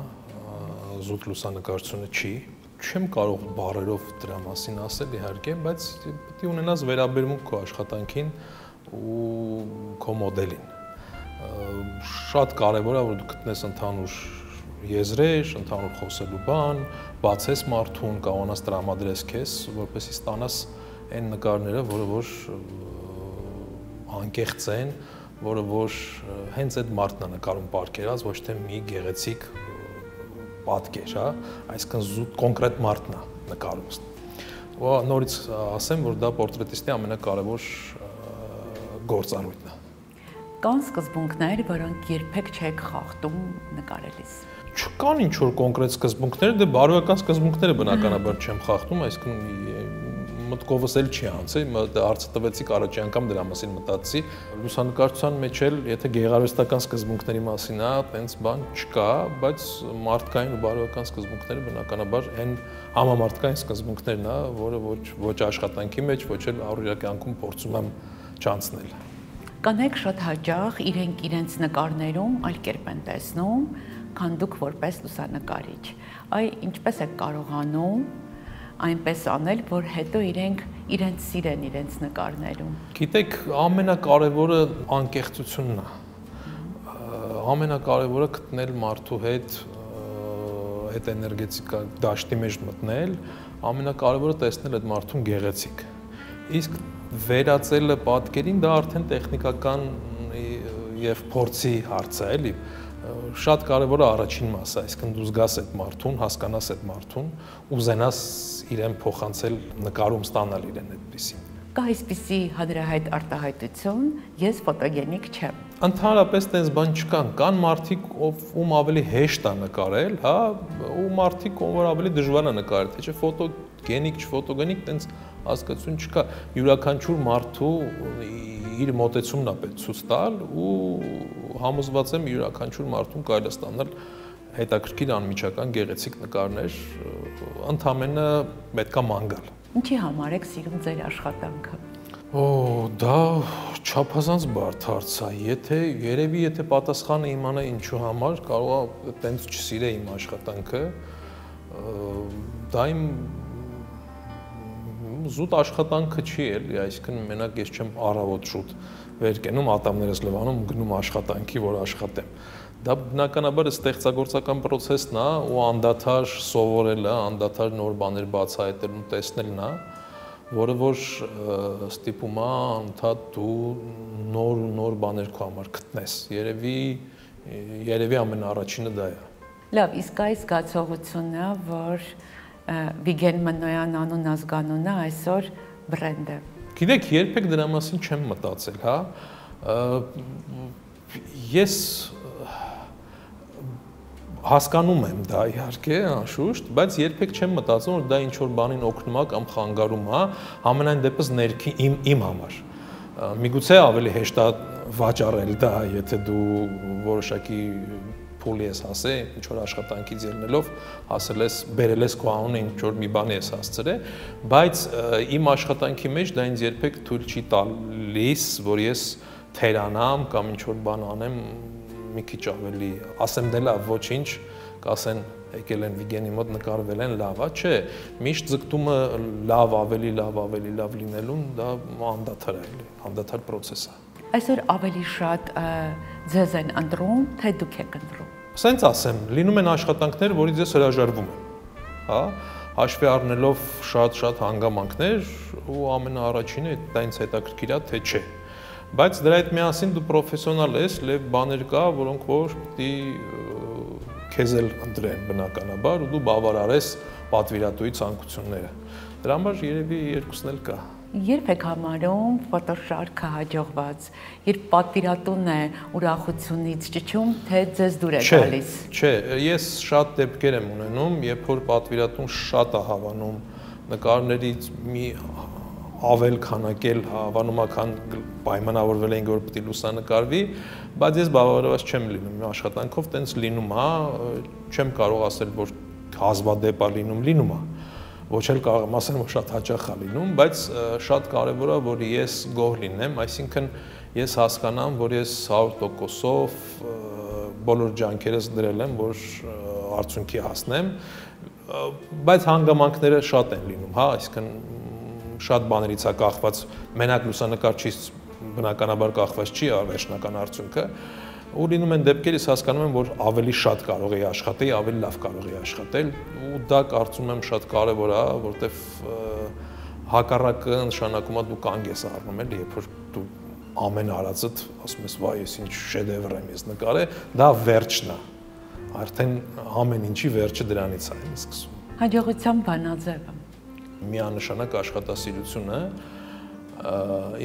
զուտ լուսանկարությունը չի։ Չեմ կարող բառերով դրա մասին ասել իհարկե, բայց պետք է ունենաս վերաբերմունք քո աշխատանքին ու քո մոդելին։ Շատ կարևոր է, որ դու գտնես ընդհանուր եզրեր, ընդհանուր խոսելու բան, բացես մարդուն, կարողանաս տրամադրես քեզ, որպեսզի ստանաս այն նկարները, որը որ անկեղծ են, որը որ հենց այդ մարդն է նկարում պատկերած, ոչ թե մի գեղեցիկ պատկեր, հա, այսինքն զուտ կոնկրետ մարդն է նկարում։ Ու նորից ասեմ, որ դա պորտրետիստի ամենակարևոր գործառույթն է։ Կան սկզբունքներ, որոնք երբեք չեք խախտում նկարելիս։ Չկան ինչ որ կոնկրետ սկզբունքներ, դե բարոյական սկզբունքները բնականաբար չեմ խախտում, այսինքն մտքովս էլ չի անցել, հարցը տվեցիք առաջի անգամ դրա մասին մտածի։ Լուսանկարչության մեջ էլ, եթե գեղարվեստական սկզբունքների մասին է, տենց բան չկա, բայց մարդկային ու բարոյական սկզբունքները բնականաբար այն համամարտկային սկզբունքներն է, որը ոչ աշխատանքի մեջ, ոչ էլ առօրյա կյանքում փորձում եմ չանցնել։ Կանայք շատ հաճախ իրենց նկարներում այլ կերպ են տեսնում, քան դուք որպես լուսանկարիչ։ Այ ինչպես եք կարողանում այնպես անել, որ հետո իրենց սիրեն իրենց նկարներում։ Գիտեք, ամենակարևորը անկեղծությունն է։ Ամենակարևորը գտնել մարդու հետ այդ էներգետիկա դաշտի մեջ մտնել, ամենակարևորը տեսնել այդ մարդուն գեղեցիկ։ Իսկ վերածելը պատկերին դա արդեն տեխնիկական եւ փորձի հարց է, էլի։ Շատ կարևոր է առաջին մասը, այսինքն դու զգաս այդ մարդուն, հասկանաս այդ մարդուն, ուզենաս իրեն փոխանցել նկարում ստանալ իրեն այդպեսին։ Կա այսպիսի հանրահայտ արտահայտություն, ես ֆոտոգենիկ չեմ։ Ընդհանրապես տես բան չկան, կան մարդիկ, ում ավելի հեշտ է նկարել, հա, ու մարդիկ, ում որ ավելի դժվար է նկարել, թե չէ ֆոտոգենիկ, չֆոտոգենիկ, տենց հասկացություն չկա։ Յուրաքանչյուր մարդու իր մոտեցումն է պետք ցույց տալ ու համոզված եմ յուրաքանչյուր մարդուն կարելի է ստանալ հետաքրքիր անմիջական գեղեցիկ նկարներ, ընդամենը պետքա ման գալ։ Ինչի համար եք սիրում ձեր աշխատանքը։ Դա չափազանց բարդ հարց է։ Երևի եթե պատասխանը իմանա ինչու համար, կարող է տենց չսիրե իմ աշխատանքը։ Դա իմ զուտ աշխատանքը չի էլի, այսինքն մենակ ես չեմ առավոտ շուտ վեր կենում, ատամներս լվանում, գնում աշխատանքի, որ աշխատեմ։ Դա բնականաբար ստեղծագործական process-ն է ու անդադար սովորելը, անդադար նոր բաներ բացահայտելն ու տեսնելն է, որը որ ստիպում է անդադ դու նոր բաներ քո համար գտնես։ Երևի ամենաառաջինը դա է։ Լավ, իսկ այս զգացողությունը, որ Վիգեն Մնոյան անուն ազգանունը այսօր բրենդ է։ Գիտեք, երբեք դրա մասին չեմ մտածել, հա։ Ես հասկանում եմ դա իհարկե, անշուշտ, բայց երբեք չեմ մտածում, որ դա ինչ որ բանին օգնում է կամ խանգարում է, ամենայն դեպս ներքին իմ համար։ Միգուցե ավելի հեշտ է վաճառել դա, եթե դու որոշակի փուլի ես հասել, ինչ որ աշխատանքից ելնելով, հասել ես, բերել ես քո անունը ինչ որ մի բանի ես հասցրել, բայց իմ աշխատանքի մեջ դա ինձ երբեք թույլ չի տալիս, որ ես թերանամ կամ ինչ որ բան անեմ մի քիչ ավելի, ասեմ դե լավ, ոչինչ, կասեն եկել են Վիգենի մոտ նկարվել են, լավ, չէ, միշտ ձգտումը լավ, ավելի լավ լինելուն, դա անդադար է, անդադար process է։ Այսօր ավելի շատ ձեզ են ընտրում, թե դուք եք ընտրում։ Սենց ասեմ, լինում են աշխատանքներ, որից ես հրաժարվում եմ, հա, հաշվի առնելով շատ հանգամանքներ ու ամենաառաջինը դա ինձ հետաքրքիր է, թե չէ։ Բայց դրա հետ միասին դու պրոֆեսիոնալ ես, լավ բաներ կա, որոնք որ պիտի քեզ էլ ընտրեն բնականաբար ու դու բավարարես պատվիրատուի ցանկությունները։ Դրա համար երևի երկուսն էլ կա։ Երբ եք համարում ֆոտոշարքը հաջողված, երբ պատվիրատուն է ուրախությունից ճչում, թե ձեզ դուր է գալիս։ Չէ, ես շատ դեպքեր եմ ունենում, երբ որ պատվիրատուն շատ է հավանում նկարներից մի ավել քանակել հավանում է, քան պայմանավորվել ենք, որ պիտի լուսանկարվի, բայց ես բավարարված չեմ լինում աշխատանքով, տենց լինում է, չեմ կարող ասել, որ հազվադեպ է լինում է, ոչ էլ կարող եմ ասել, որ շատ հաճախ է լինում, բայց շատ կարևոր է, որ ես գոհ լինեմ, այսինքն ես հասկանամ, որ ես 100%-ով բոլոր ջանքերս դրել եմ, որ արդյունքի հասնեմ, բայց հանգամանքները շատ են լինում, հա, այսինքն շատ բաներից է կախված, մենակ լուսանկարչից բնականաբար կախված չի վերջնական արդյունքը, ու լինում են դեպքեր, ես հասկանում եմ, որ ավելի շատ կարող էի աշխատել, ավելի լավ կարող էի աշխատել, ու դա կարծում եմ շատ կարևոր է, որտեվ հակառակը նշանակում է դու կանգ ես առնում, էլի, երբ որ դու ամեն արածդ ասում ես, վայ, ես ինչ շեդևր եմ ես նկարել, դա վերջն է, արդեն ամեն ինչի վերջը դրանից է սկսում։ Հաջողության բանաձևը միանշանակ աշխատասիրությունը,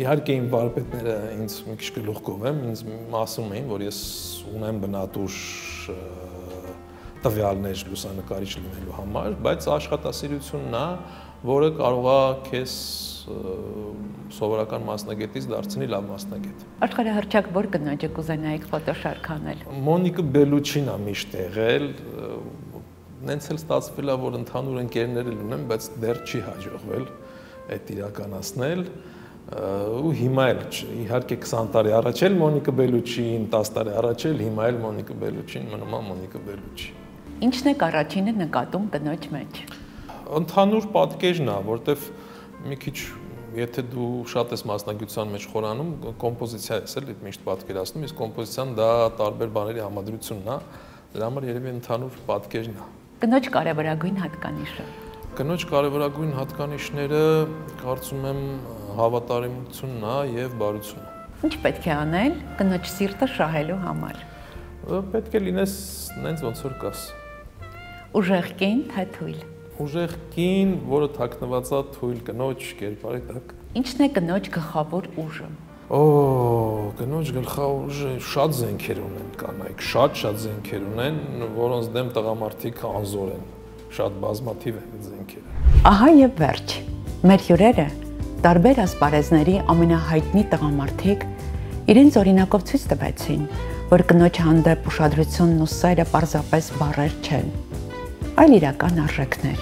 իհարկե իմ վարպետները ինձ մի քիչ գլուխ գովեմ, ինձ ասում էին, որ ես ունեմ բնատուր տվյալներ լուսանկարիչ լինելու համար, բայց աշխատասիրությունն է, որը կարող է քեզ սովորական մասնագետից դարձնի լավ մասնագետ։ Աշխարհահռչակ որ կնոջը կուզենայիք ֆոտոշարք անել։ Մոնիկա Բելուչին է միշտ եղել, նենց էլ ստացվել է, որ ընդհանուր ընկերներ ունեմ, բայց դեռ չի հաջողվել այդ իրականացնել։ Ու հիմա էլ իհարկե 20 տարի առաջ էլ Մոնիկա Բելուչին, 10 տարի առաջ էլ հիմա էլ Մոնիկա Բելուչին, մնում է Մոնիկա Բելուչի։ Ինչն է առաջինը նկատում կնոջ մեջ։ Ընդհանուր պատկերն է, որտեվ մի քիչ եթե դու շատ ես մասնագիտության մեջ խորանում, կոմպոզիցիա ես էլ միշտ պատկերացնում, իսկ կոմպոզիցիան դա տարբեր բաների համադրությունն է, դրա համար երևի ընդհանուր պատկերն է։ Կնոջ կարևորագույն հատկանիշը։ Կնոջ կարևորագույն հատկանիշները կարծում եմ հավատարիմությունն է եւ բարությունը։ Ինչ պետք է անել կնոջ սիրտը շահելու համար։ Պետք է լինես նենց ոնց որ կաս։ Ուժեղ կին, թե թույլ։ Ուժեղ կին, որը թաքնված է թույլ կնոջ կերպարի տակ։ Ինչն է կնոջ գլխավոր ուժը։ Կնոջ գլխավոր ուժը շատ զենքեր ունեն կանայք, շատ զենքեր ունեն, որոնց դեմ տղամարդիկ անզոր են։ Շատ բազմաթիվ են զենքերը։ Ահա եւ վերջ։ Մեր հյուրերը տարբեր ասպարեզների ամենահայտնի տղամարդիկ իրենց օրինակով ցույց տվեցին, որ կնոջ հանդեպ ուշադրությունն ու սերը պարզապես բառեր չեն, այլ իրական արժեքներ։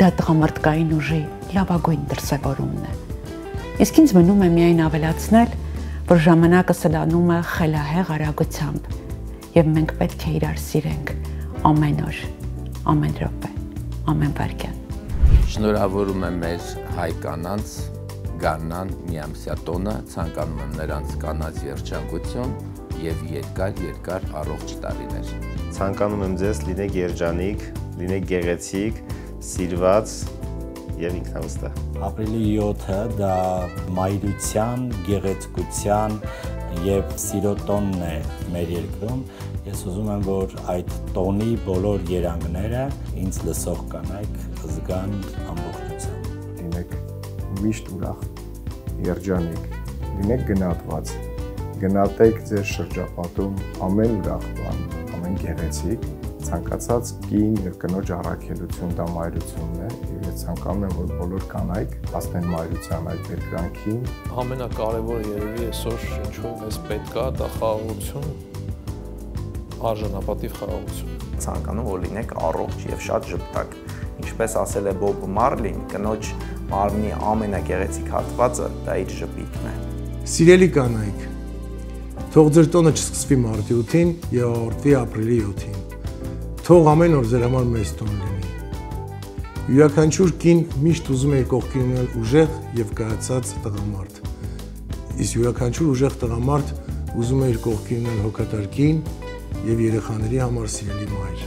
Դա տղամարդկային ուժի լավագույն դրսևորումն է։ Իսկ ինձ մնում է միայն ավելացնել, որ ժամանակը սլանում է խելահեղ արագությամբ, եւ մենք պետք է իրար սիրենք ամեն օր, ամեն րոպե, ամեն վայրկյան։ Շնորհավորում եմ մեր հայ կանանց գարնան միամսյա տոնը, ցանկանում եմ նրանց կանանց երջանկություն եւ երկար առողջ տարիներ։ Ցանկանում եմ ձեզ լինեք երջանիկ, լինեք գեղեցիկ, սիրված եւ ինքնավստահ։ Ապրիլի 7-ը դա մայրության, գեղեցկության եւ սիրո տոնն է մեր երկրում։ Ես ուզում եմ, որ այդ տոնի բոլոր երանգները ինձ լսող կանայք զգան ամբողջությամբ։ Լինեք միշտ ուրախ, երջանիկ, լինեք գնատված, գնատեք ձեր շրջապատում ամեն ուրախ բան, ամեն գեղեցիկ, ցանկացած կին եւ կնոջ առաքելություն դա մայրությունն է, եւ ես ցանկանում եմ, որ բոլոր կանայք հասնեն մայրության այդ երկրանքին։ Ամենակարևորը երևի այսօր ինչ-որ մեզ պետք է դա խաղաղություն, արժանապատիվ խաղաղություն։ Ցանկանում որ լինեք առողջ եւ շատ ժպտակ։ Ինչպես ասել է Բոբ Մարլին, կնոջ մարմնի ամենագեղեցիկ հատվածը դա իր ժպիտն է։ Սիրելի կանայք, թող ձեր տոնը չսկսվի մարտի 8-ին եւ ավարտվի ապրիլի 7-ին։ Թող ամեն օր ձեր համար մեծ տոն լինի։ Յուրաքանչյուր կին միշտ ուզում է կողքին ունենալ ուժեղ եւ կայացած տղամարդ։ Իսկ յուրաքանչյուր ուժեղ տղամարդ ուզում է իր կողքին ունենալ հոգատար կին եւ երեխաների համար սիրելի մայր։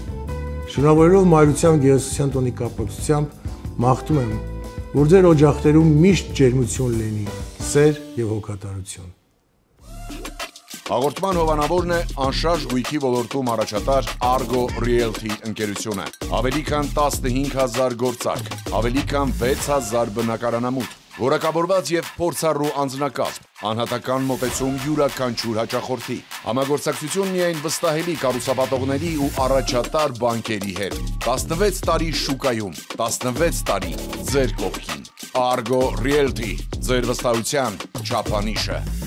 Շնորհավորելով մայրության գեղեցկության տոնի կապակցությամբ մաղթում եմ, որ ձեր օջախներում միշտ ջերմություն լինի, սեր եւ հոգատարություն։ Հաղորդման հովանավորն է անշարժ գույքի ոլորտում առաջատար Argo Realty ընկերությունը։ Ավելի քան 15000 գործարք, ավելի քան 6000 բնակարանամուտ, որակավորված եւ փորձառու անձնակազմ, անհատական մոտեցում յուրաքանչյուր հաճախորդի, համագործակցություն միայն վստահելի կառուցապատողների ու առաջատար բանկերի հետ։ 16 տարի շուկայում, 16 տարի ձեր կողքին։ Argo Realty, ձեր վստահության չափանիշը։